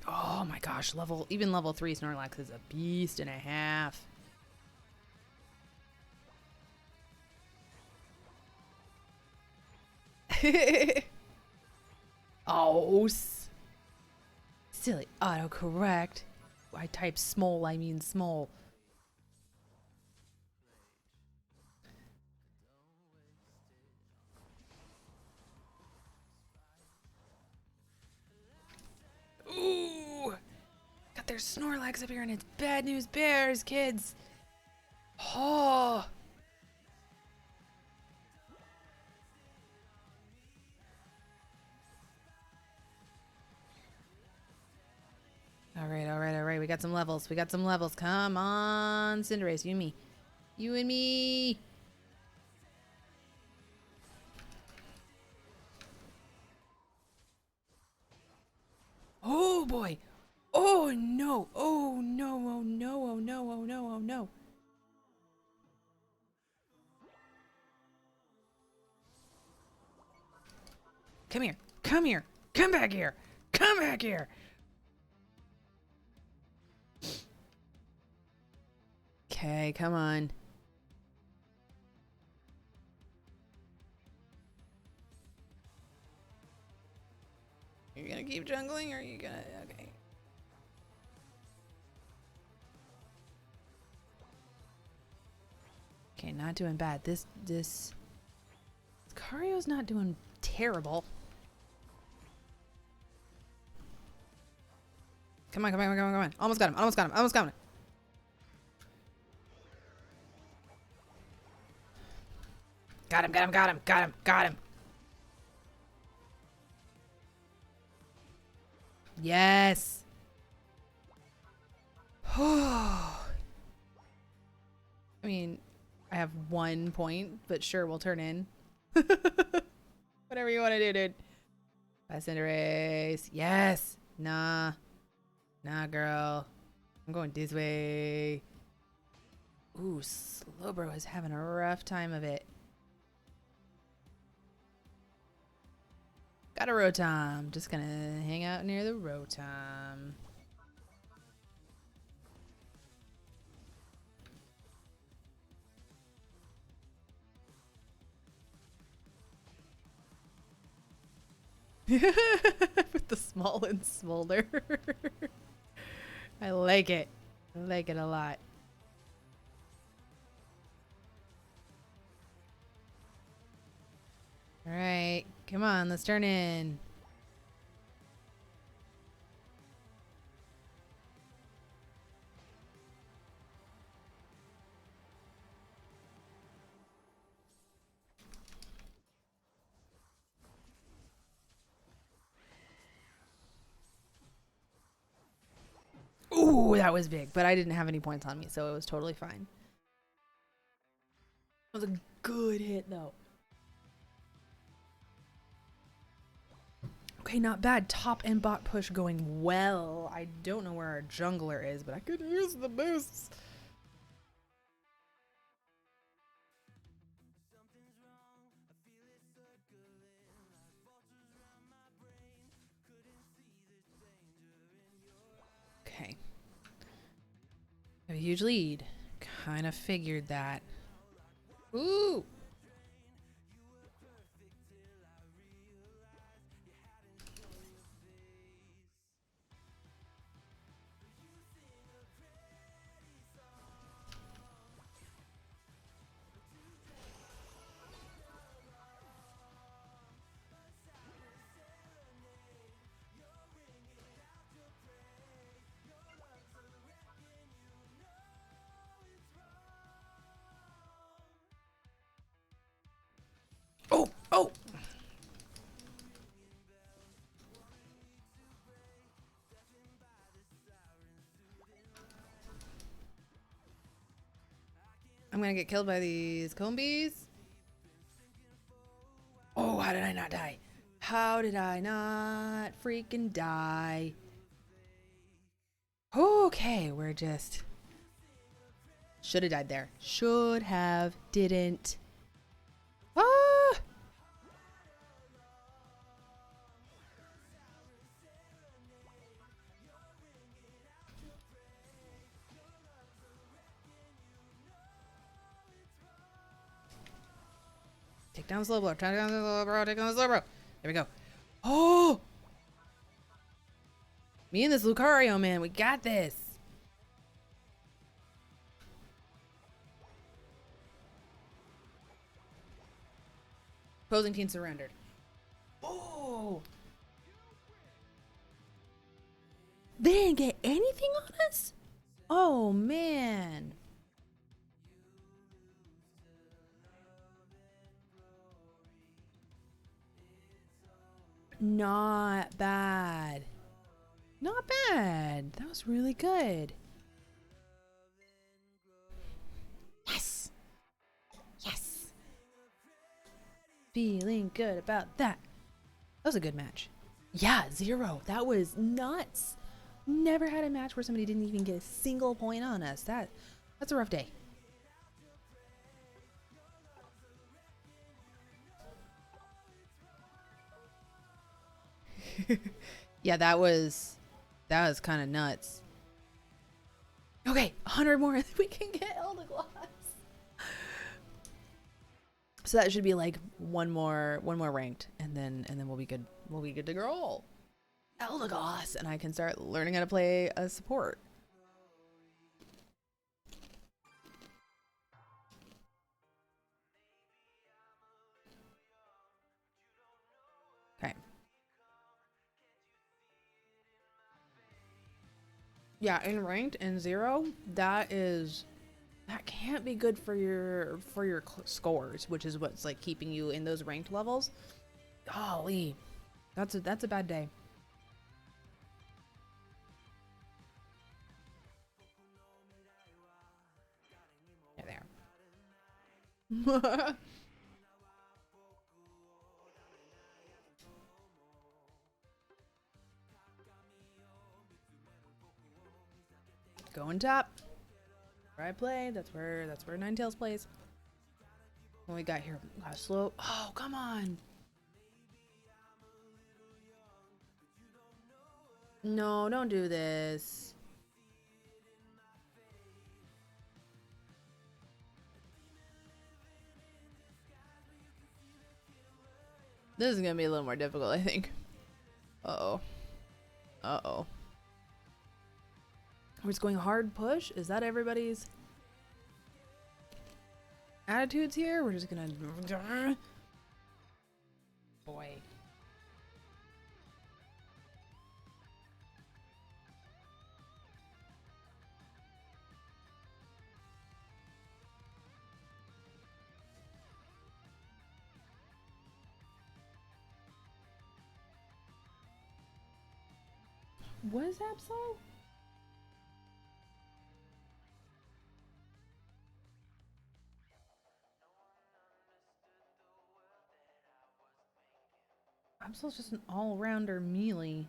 Oh my gosh, even level 3 Snorlax is a beast and a half. Oh, silly autocorrect. I type small, I mean small. Ooh! Got their Snorlax up here and it's bad news bears, kids. Oh! Alright. We got some levels. Come on, Cinderace, you and me. You and me. Oh boy. Oh no. Oh no. Oh no. Oh no. Oh no. Oh no. Come here. Come here. Come back here. Come back here. Okay, come on. You're gonna keep jungling or are you gonna... Okay. Okay, not doing bad. This Cario's not doing terrible. Come on. Almost got him. Got him. Yes. I mean, I have 1 point, but sure, we'll turn in. Whatever you want to do, dude. Bye, Cinderace. Yes. Nah, girl. I'm going this way. Ooh, Slowbro is having a rough time of it. Got a Rotom. Just gonna hang out near the Rotom. With the small and smolder. I like it. I like it a lot. All right, come on, let's turn in. Ooh, that was big, but I didn't have any points on me, so it was totally fine. That was a good hit, though. Okay, not bad. Top and bot push going well. I don't know where our jungler is, but I could use the boosts. Okay. I have a huge lead. Kind of figured that. Ooh! I'm gonna get killed by these combies. Oh, how did I not die? How did I not freaking die? Okay, we're just... Should have died there. Should have. Didn't. Ah! Take down the slow blow. Take down the slow blow. Take down the slow blow. There we go. Oh! Me and this Lucario, man. We got this. Opposing team surrendered. Oh! They didn't get anything on us? Oh, man. Not bad. Not bad. That was really good. Yes. Yes. Feeling good about that. That was a good match. Yeah, 0. That was nuts. Never had a match where somebody didn't even get a single point on us. That's a rough day. Yeah, that was kind of nuts. Okay, 100 more and we can get Eldegloss. So that should be like one more ranked, and then we'll be good. We'll be good to go. Eldegloss, and I can start learning how to play a support. Okay. Yeah, in ranked and 0, that can't be good for your scores, which is what's like keeping you in those ranked levels. Golly, that's a bad day. Yeah, there. Going top. Where I play, that's where Ninetales plays. What we got here? Got slow. Oh, come on. No, don't do this. This is gonna be a little more difficult, I think. Uh-oh. Uh-oh. We're just going hard push? Is that everybody's attitudes here? We're just gonna... Boy. What is that song? Absol's just an all-rounder melee.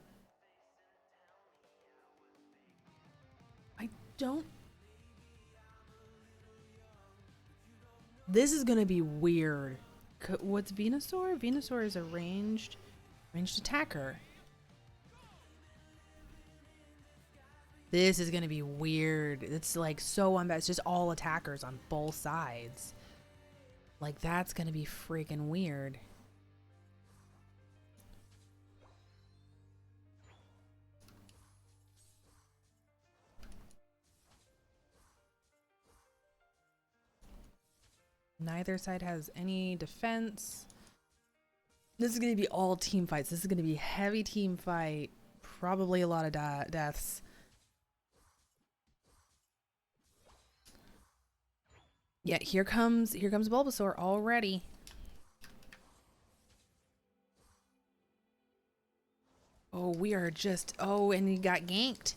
I don't... This is gonna be weird. What's Venusaur? Venusaur is a ranged attacker. This is gonna be weird. It's like so unbalanced. It's just all attackers on both sides. Like that's gonna be freaking weird. Neither side has any defense. This is gonna be all team fights. This is gonna be heavy team fight. Probably a lot of deaths. Yeah, here comes Bulbasaur already. Oh, we are just... Oh, and he got ganked.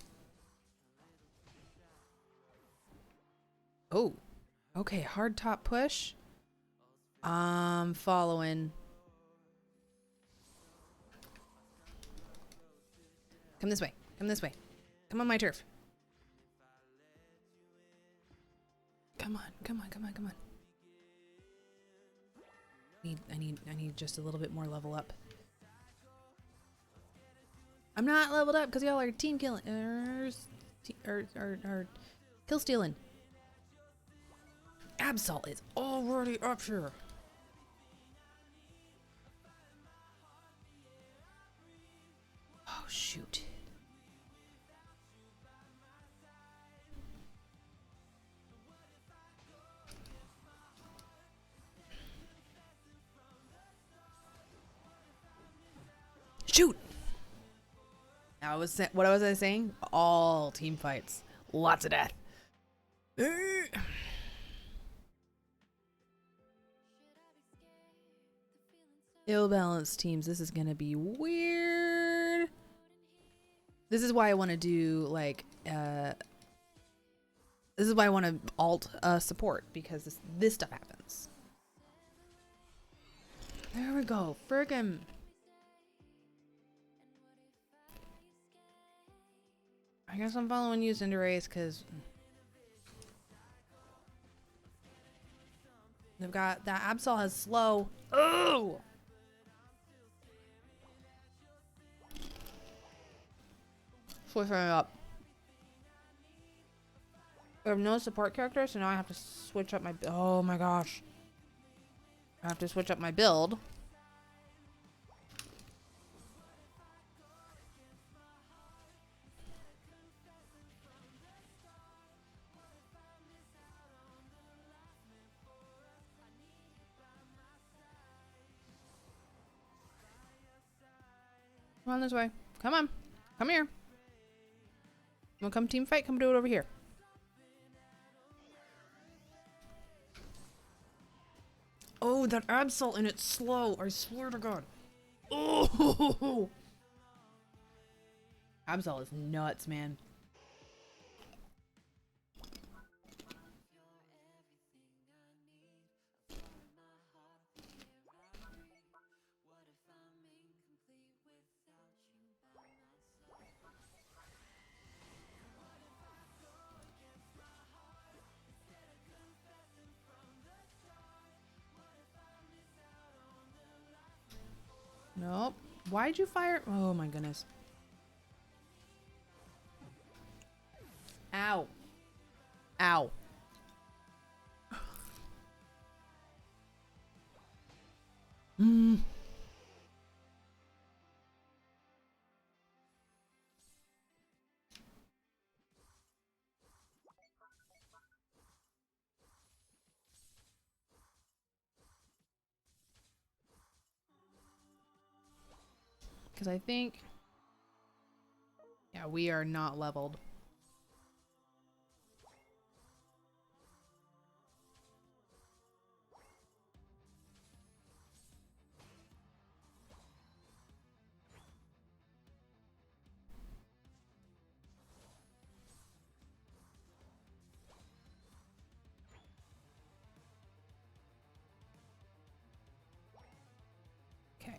Oh. Okay, hard top push. I'm following. Come this way. Come this way. Come on my turf. Come on, come on, come on, come on. I need just a little bit more level up. I'm not leveled up because y'all are team killing or kill stealing. Absol is already up here. Oh shoot. Shoot! What was I saying? All team fights. Lots of death. Ill-balanced teams. This is gonna be weird. This is why I want to do like this is why I want to alt support, because this stuff happens. There we go. Friggin'. I guess I'm following you, Cinderace, because they've got that Absol has slow. Oh! Switching it up. I have no support character, so now I have to switch up my. Oh my gosh. I have to switch up my build. Come on this way. Come on. Come here. Wanna come team fight? Come do it over here. Oh, that Absol and it's slow. I swear to God. Oh! Absol is nuts, man. Nope. Why'd you fire? Oh my goodness. Ow. Ow. Hmm. Because I think... Yeah, we are not leveled. Okay.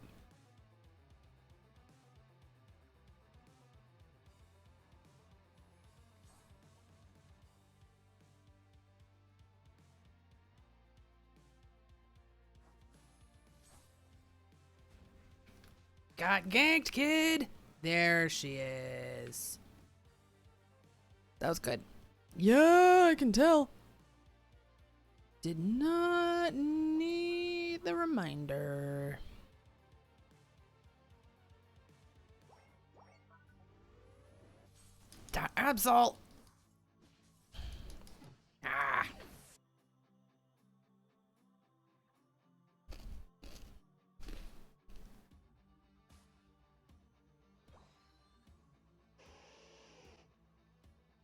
Got ganked, kid! There she is. That was good. Yeah, I can tell. Did not need the reminder. That Absol! Ah!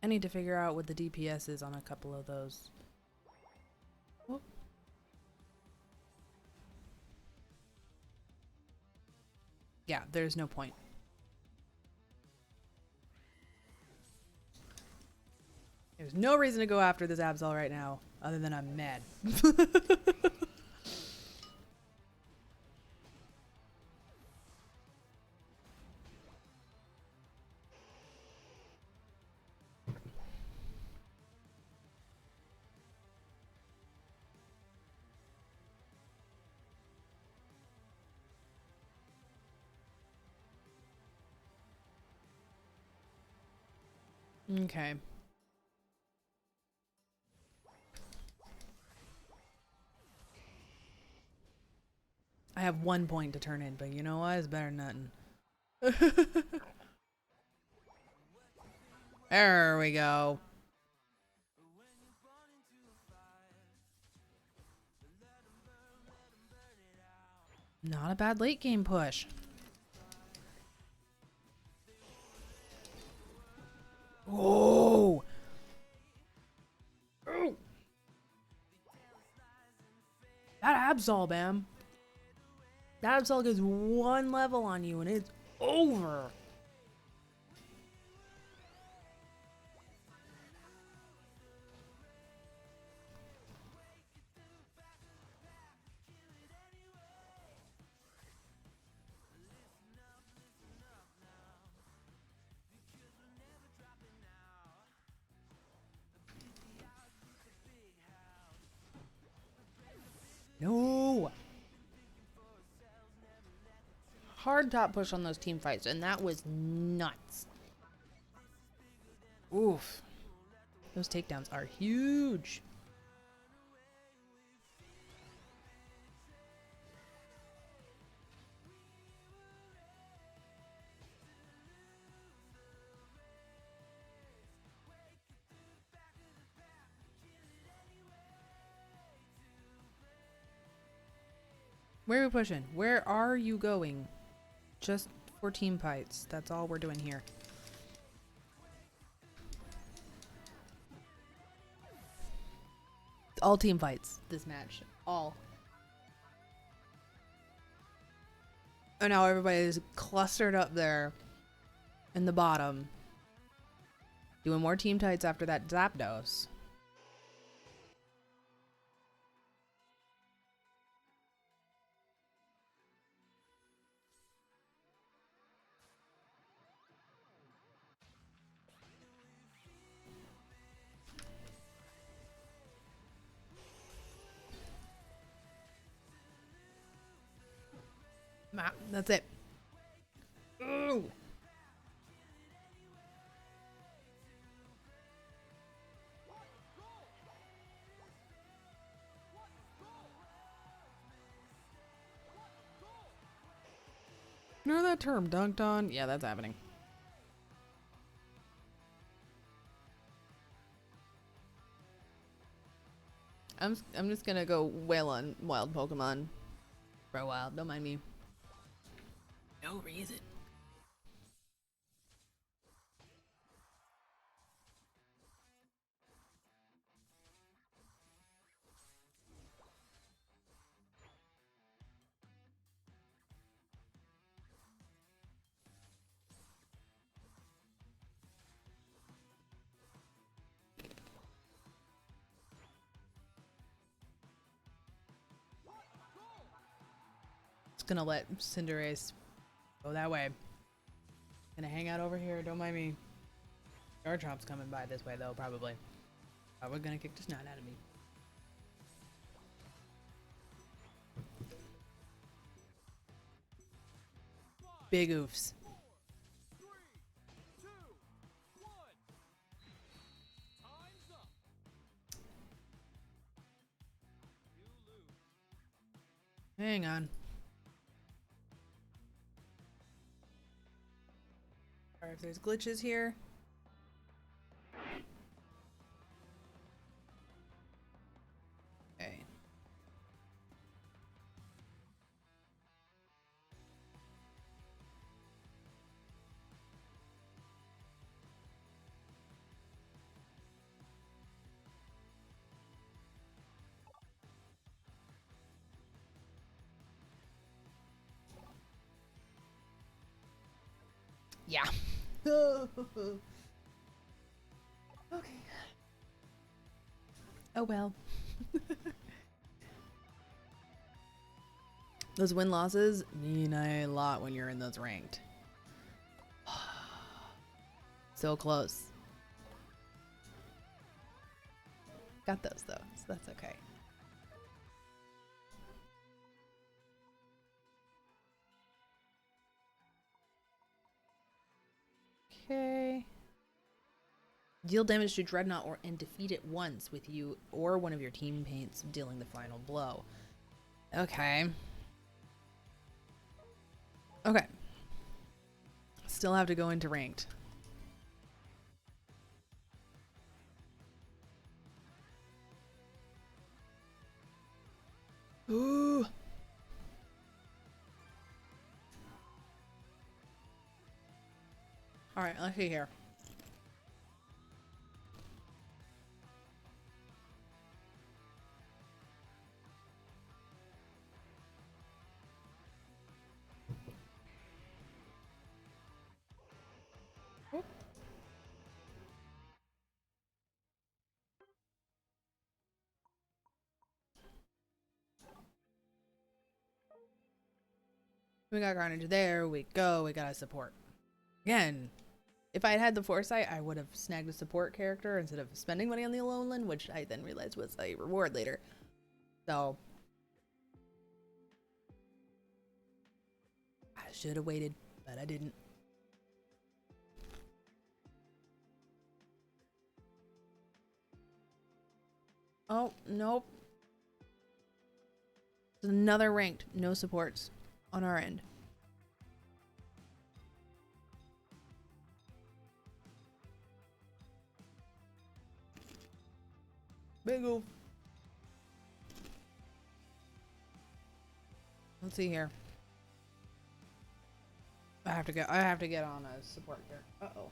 I need to figure out what the DPS is on a couple of those. Whoop. Yeah, there's no point. There's no reason to go after this Absol right now, other than I'm mad. Okay. I have 1 point to turn in, but you know what? It's better than nothing. There we go. Not a bad late game push. Oh! Oh! That Absol, man. That Absol gets 1 level on you and it's over. No! Hard top push on those team fights, and that was nuts. Oof. Those takedowns are huge. Where are we pushing? Where are you going? Just for team fights. That's all we're doing here. All team fights this match. All. And now everybody is clustered up there in the bottom. Doing more team fights after that Zapdos. That's it. Ooh. You know that term dunked on? Yeah, that's happening. I'm just gonna go wail on wild Pokemon for a while. Don't mind me. No reason. Just gonna let Cinderace go that way. Gonna hang out over here. Don't mind me. Garchomp's coming by this way though, probably. Probably gonna kick the snot out of me. Big oofs. Hang on. Or if there's glitches here. Okay. Yeah. Okay. Oh well. Those win-losses mean a lot when you're in those ranked. So close. Got those though, so that's okay. Okay. Deal damage to Dreadnought and defeat it once with you or one of your teammates dealing the final blow. Okay. Okay. Still have to go into ranked. Ooh. All right, let's see here. We got Carnage there. We go. We got a support. Again, if I had had the foresight, I would have snagged a support character instead of spending money on the Alolan, which I then realized was a reward later. So I should have waited, but I didn't. Oh, nope. Another ranked. No supports on our end. Big oof. Let's see here. I have to get on a support here. Uh-oh.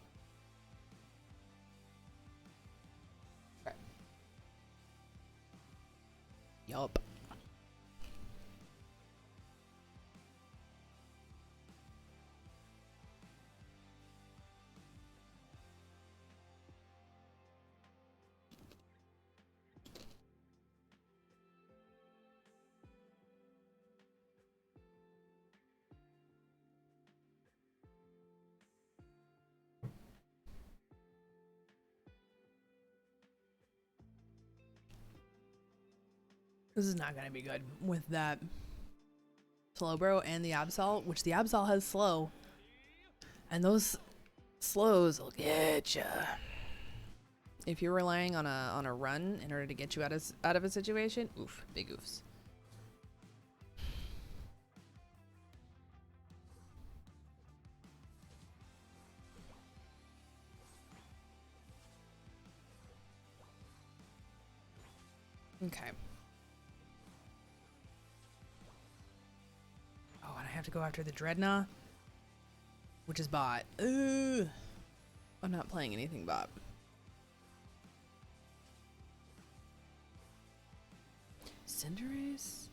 Okay. Yup. This is not gonna be good with that Slowbro and the Absol, which the Absol has slow. And those slows will get ya. If you're relying on a run in order to get you out of a situation, oof, big oofs. Okay. Oh, and I have to go after the Dreadnought, which is bot. Ugh. I'm not playing anything bot. Cinderace?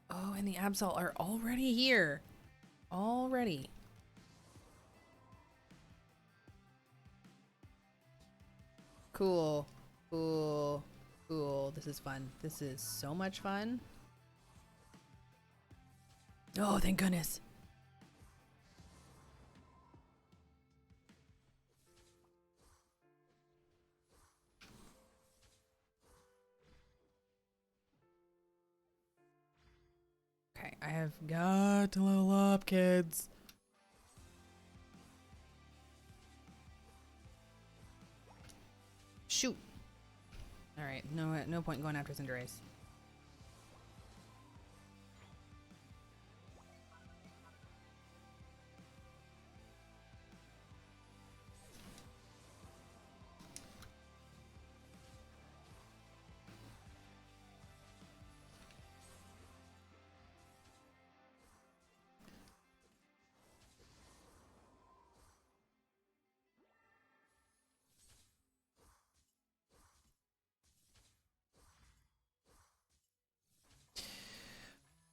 Oh, and the Absol are already here. Already. Cool. Cool. Cool. This is fun. This is so much fun. Oh, thank goodness. Okay, I have got to level up, kids. Shoot. All right, no point going after Cinderace.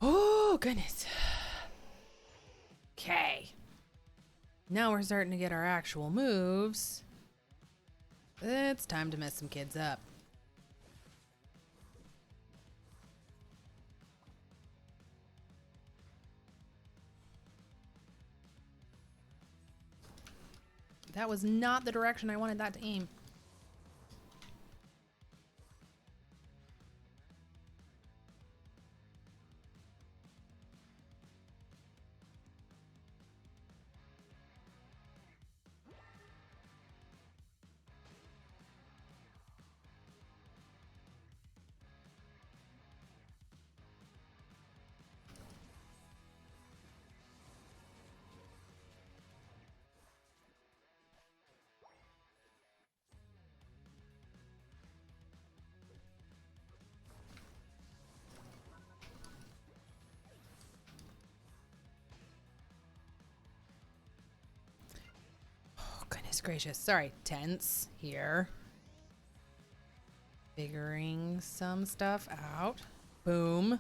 Oh, goodness. Okay. Now we're starting to get our actual moves. It's time to mess some kids up. That was not the direction I wanted that to aim. Goodness gracious. Sorry. Tense here. Figuring some stuff out. Boom.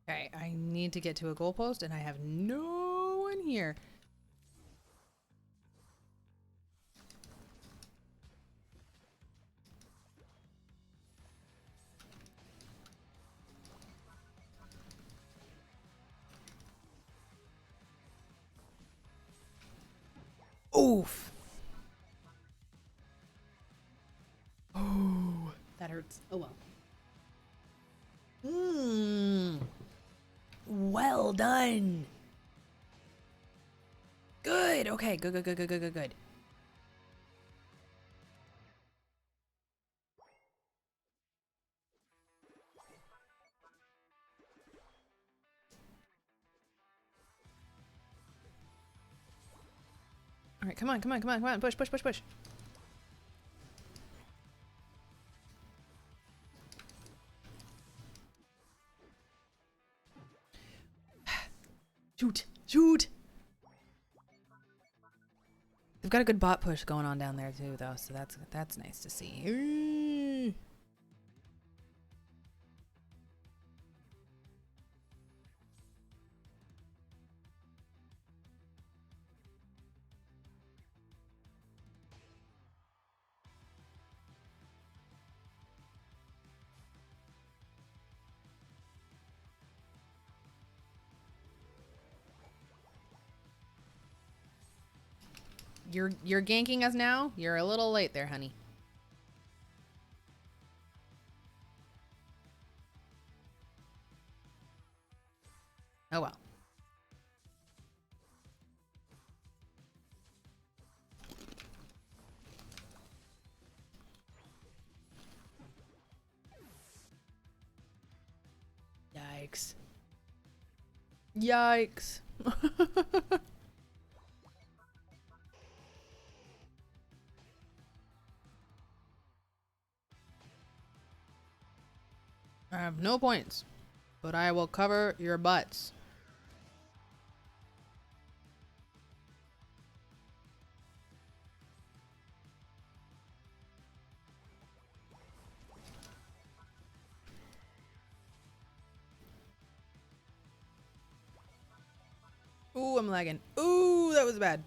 Okay, I need to get to a goalpost, and I have no one here. Oof. Oh, that hurts. Oh well. Mmm. Well done. Good. Okay. Good. Good. Good. Good. Good. Good. Good. All right. Come on. Come on. Come on. Come on. Push. Push. Push. Push. Shoot. Shoot. They've got a good bot push going on down there too, though, so that's nice to see. You're ganking us now? You're a little late there, honey. Oh well. Yikes. Yikes. I have no points, but I will cover your butts. Ooh, I'm lagging. Ooh, that was bad.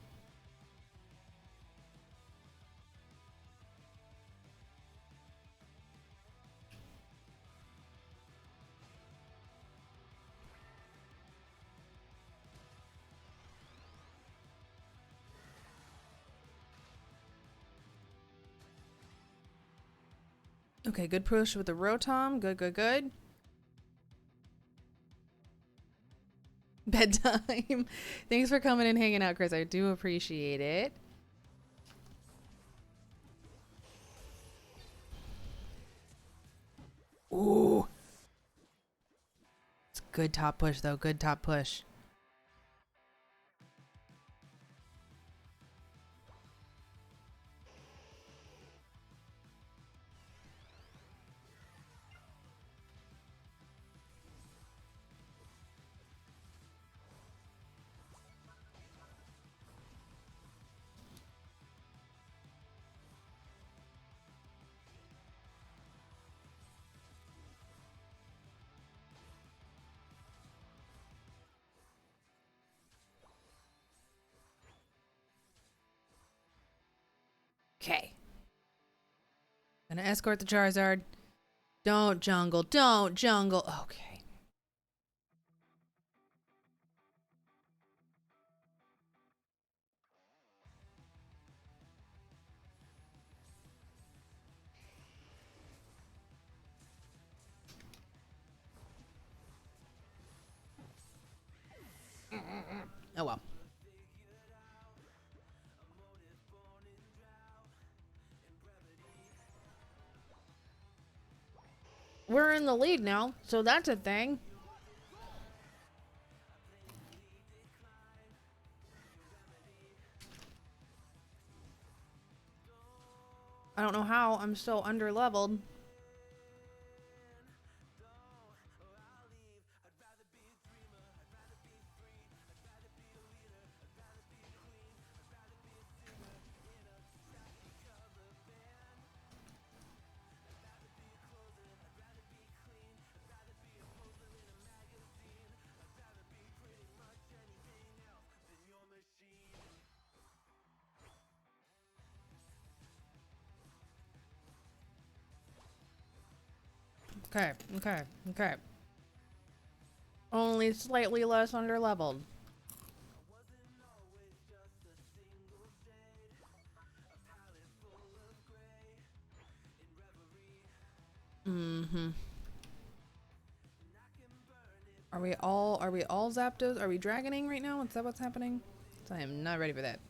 Okay, good push with the Rotom. Good, good, good. Bedtime. Thanks for coming and hanging out, Chris. I do appreciate it. Ooh. It's good top push, though. Good top push. Okay. Gonna escort the Charizard. Don't jungle. Don't jungle. Okay. Oh well. We're in the lead now, so that's a thing. I don't know how I'm so under leveled. Okay, okay, okay. Only slightly less under leveled. Mm-hmm. Are we all Zapdos? Are we Dragoning right now? Is that what's happening? So I am not ready for that.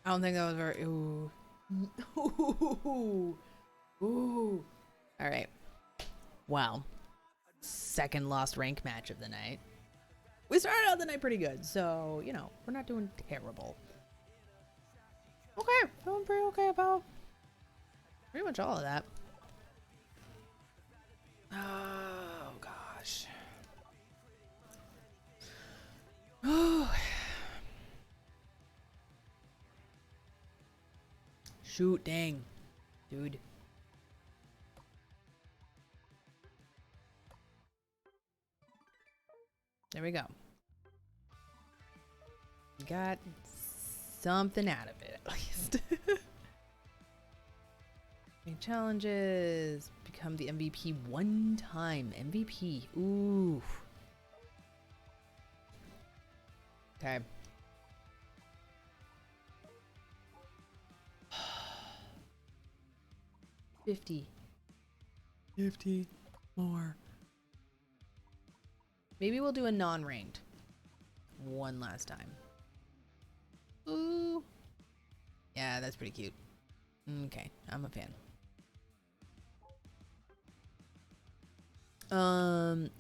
I don't think that was very. Ooh. Ooh. Ooh. All right. Wow. Second lost rank match of the night. We started out the night pretty good, so, you know, we're not doing terrible. Okay, feeling pretty okay about pretty much all of that. Oh, gosh. Shoot, dang. Dude. There we go. Got something out of it, at least. Make challenges. Become the MVP one time. MVP. Ooh. Okay. $50 more. Maybe we'll do a non-ranked one last time. Ooh. Yeah, that's pretty cute. Okay, I'm a fan.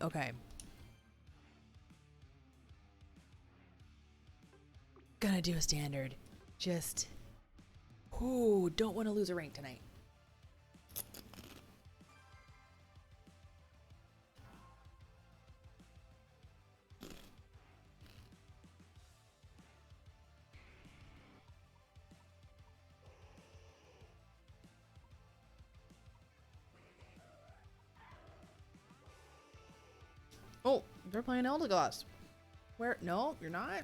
Okay. Gonna do a standard. Just, ooh, don't want to lose a rank tonight. Oh, they're playing Eldegloss. Where? No, you're not.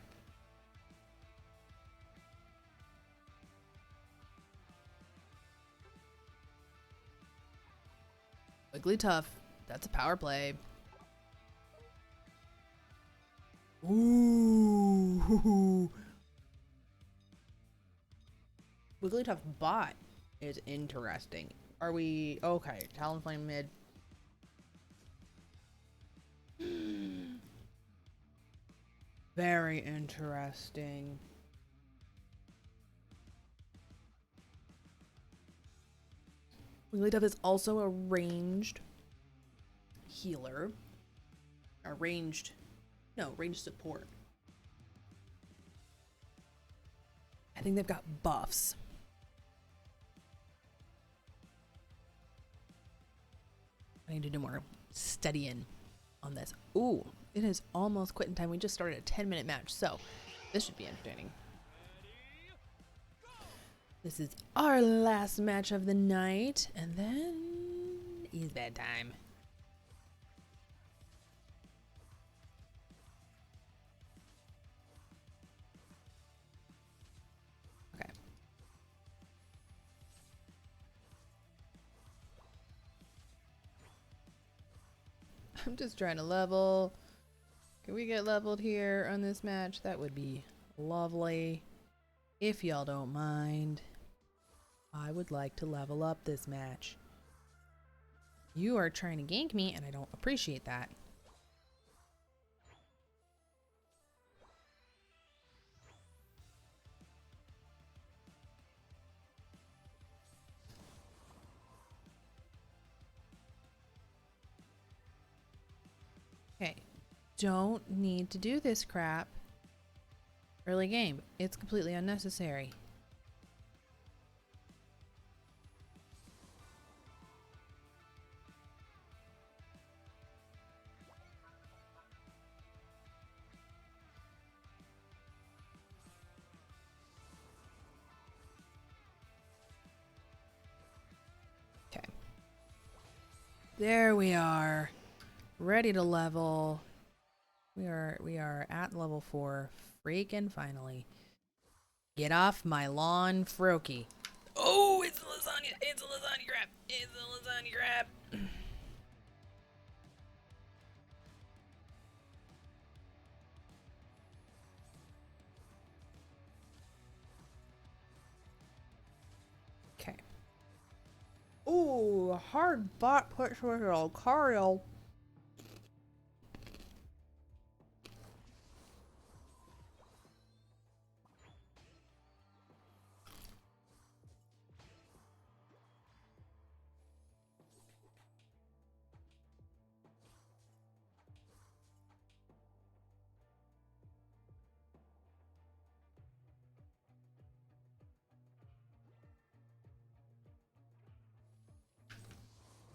Wigglytuff. That's a power play. Ooh. Wigglytuff bot is interesting. Are we okay? Talonflame mid. Very interesting. Wigglytuff is also a ranged healer. Ranged support. I think they've got buffs. I need to do more studying on this. Ooh, it is almost quitting time. We just started a 10-minute match, so this should be entertaining. This is our last match of the night, and then is bedtime. Okay. I'm just trying to level. Can we get leveled here on this match? That would be lovely. If y'all don't mind, I would like to level up this match. You are trying to gank me, and I don't appreciate that. Okay, don't need to do this crap early game. It's completely unnecessary. Okay. There we are. Ready to level. We are at level 4. Freaking finally. Get off my lawn, Froakie. Oh, it's a lasagna. It's a lasagna grab. It's a lasagna grab. Okay. Ooh, hard bot push with Lucario.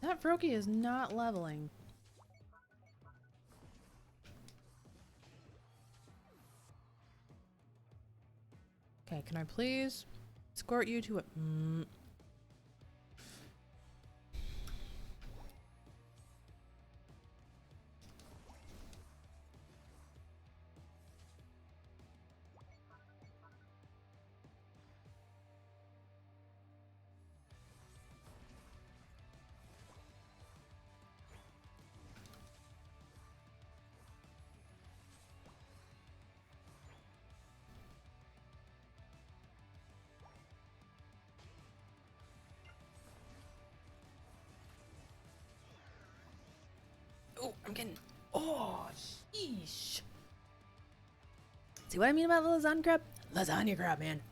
That Froakie is not leveling. Okay, can I please escort you to a... Oh, I'm getting... Oh, sheesh. See what I mean about the lasagna crab? Lasagna crab, man.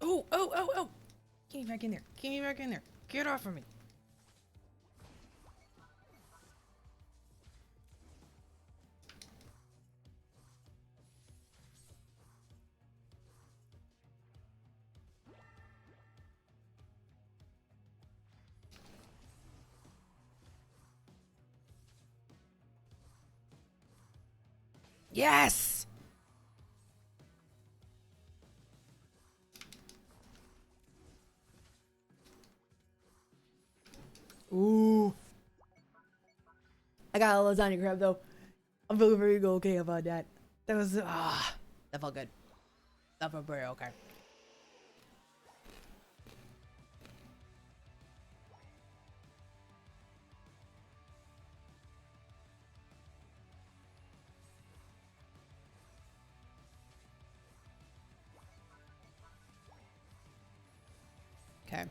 Oh, oh, oh, oh. Get me back in there. Get me back in there. Get off of me. Yes! Ooh. I got a lasagna crab though. I'm feeling very okay about that. That was that felt good. That felt very okay. Okay.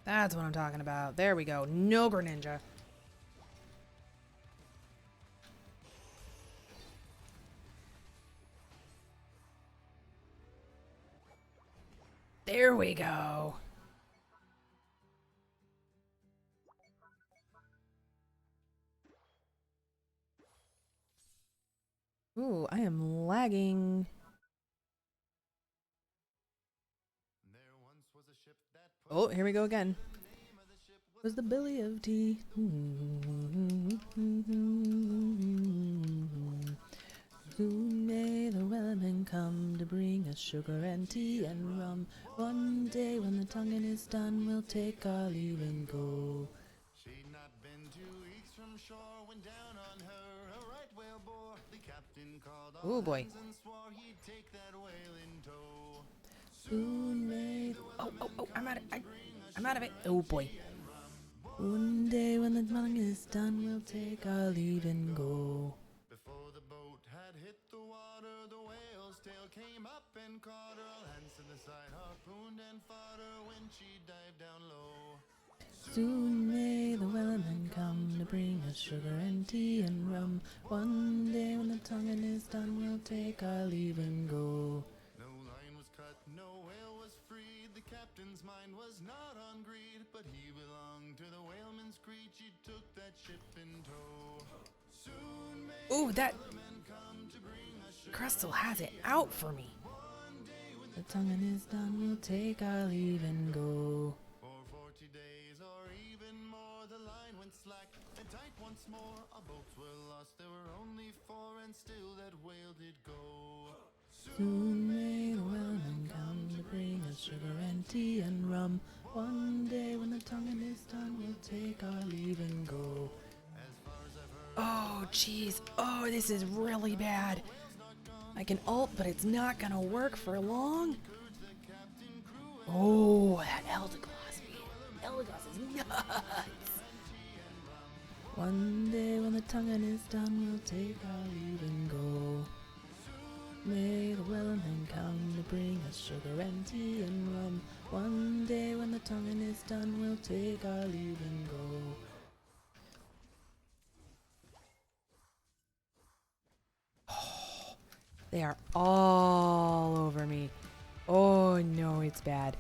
That's what I'm talking about. There we go. No Greninja. There we go. Ooh, I am lagging. Oh, here we go again. Was the Billy of Tea. Soon may the wellerman come to bring us sugar and tea and rum. One day when the tonguing is done, we'll take our leave and go. She'd not been 2 weeks from shore when down on her a right whale bore. The captain called all Oh boy. hands and swore he'd take that whale in tow. Soon may. Oh! I'm out of. I'm out of it. Oh boy. One day when the tonguing is done, we'll take our leave and go. Before the boat had hit the water, the whale's tail came up and caught her. All hands to the side harpooned and fought her when she dived down low. Soon may the wellerman come to bring us sugar and tea and rum. One day when the tonguing is done, we'll take our leave and go. No line was cut, no whale was freed. The captain's mind was not on greed, but he belonged to the whaleman's creed. She took that ship in tow. Soon may Ooh, that the men come to bring us sugar. Crystal has it out for me. The tonguing is done, we'll take our leave and go. For 40 days or even more, the line went slack and tight once more. Our boats were lost, there were only 4, and still that whale did go. Soon may the wellerman come to bring us sugar and tea and rum. One day when the tonguing is done, we'll take our leave and go. Oh, jeez. Oh, this is really bad. I can ult, but it's not gonna work for long. Oh, that Eldegloss, man. Eldegloss is nuts. One day when the tonguing is done, we'll take our leave and go. May the wellerman come to bring us sugar and tea and rum. One day when the tonguing is done, we'll take our leave and go. They are all over me. Oh no, it's bad.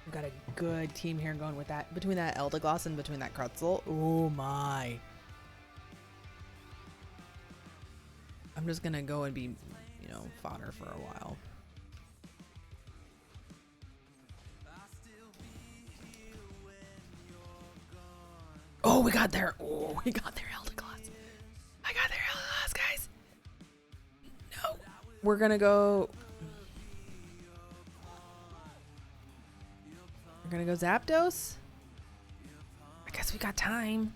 We've got a good team here going with that. Between that Eldegloss and between that Krutzel. Oh my. I'm just gonna go and be, fodder for a while. Oh, we got there. Oh, we got there, Eldegloss. I got there, Eldegloss, guys. No. We're gonna go. We're gonna go Zapdos. I guess we got time.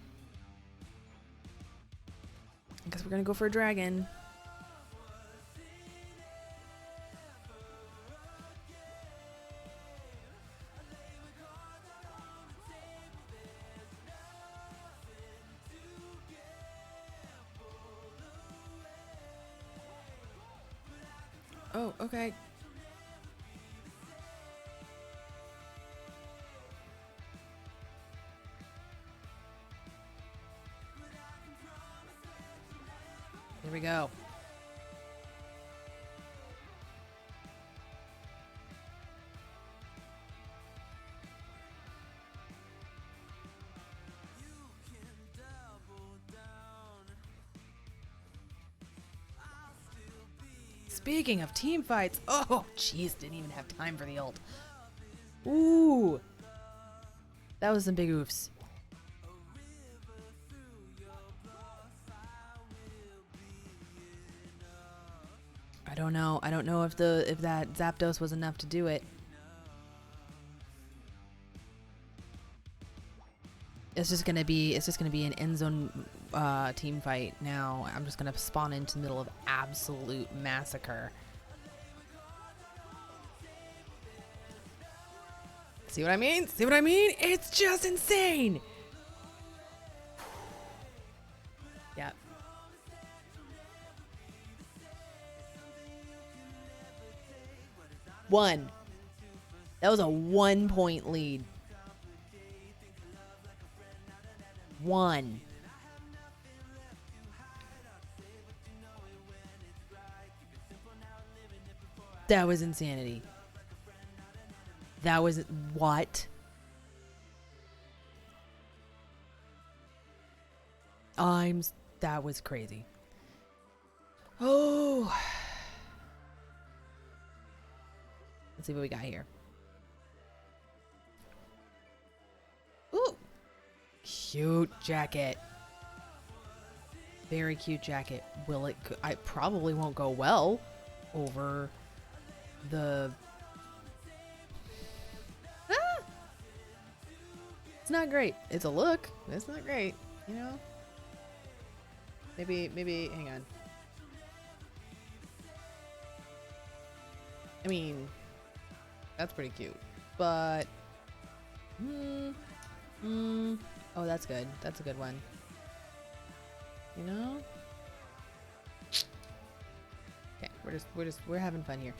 I guess we're gonna go for a dragon. Oh, okay. Here we go. speaking of team fights, oh, jeez, didn't even have time for the ult. Ooh, that was some big oofs. I don't know. I don't know if that Zapdos was enough to do it. It's just gonna be an end zone team fight now. I'm just gonna spawn into the middle of absolute massacre. See what I mean? See what I mean? It's just insane. Yep. One. That was a 1-point lead. 1. That was insanity. That was what? That was crazy. Oh. Let's see what we got here. Ooh. Cute jacket. Very cute jacket. Will it? I probably won't go well over the. Ah! It's not great. It's a look. It's not great. You know. Maybe. Hang on. I mean, that's pretty cute, but. Oh, that's good. That's a good one. You know? Okay, we're having fun here.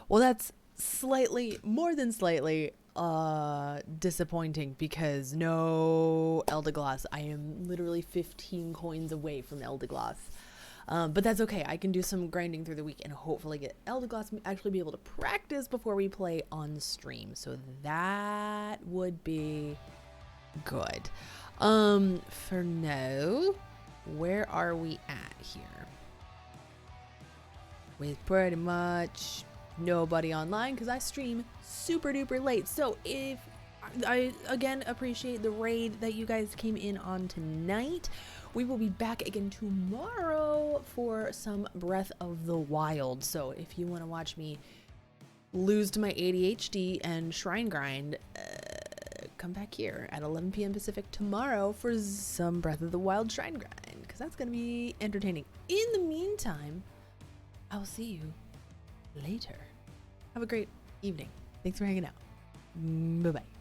Well, that's more than slightly disappointing because no Eldegloss. I am literally 15 coins away from Eldegloss. But that's okay. I can do some grinding through the week and hopefully get Eldegloss and actually be able to practice before we play on stream. So that would be good. For now, where are we at here? With pretty much nobody online because I stream super duper late. So if I again appreciate the raid that you guys came in on tonight. We will be back again tomorrow for some Breath of the Wild. So if you want to watch me lose to my ADHD and shrine grind, come back here at 11 p.m. Pacific tomorrow for some Breath of the Wild shrine grind, because that's going to be entertaining. In the meantime, I'll see you later. Have a great evening. Thanks for hanging out. Bye-bye.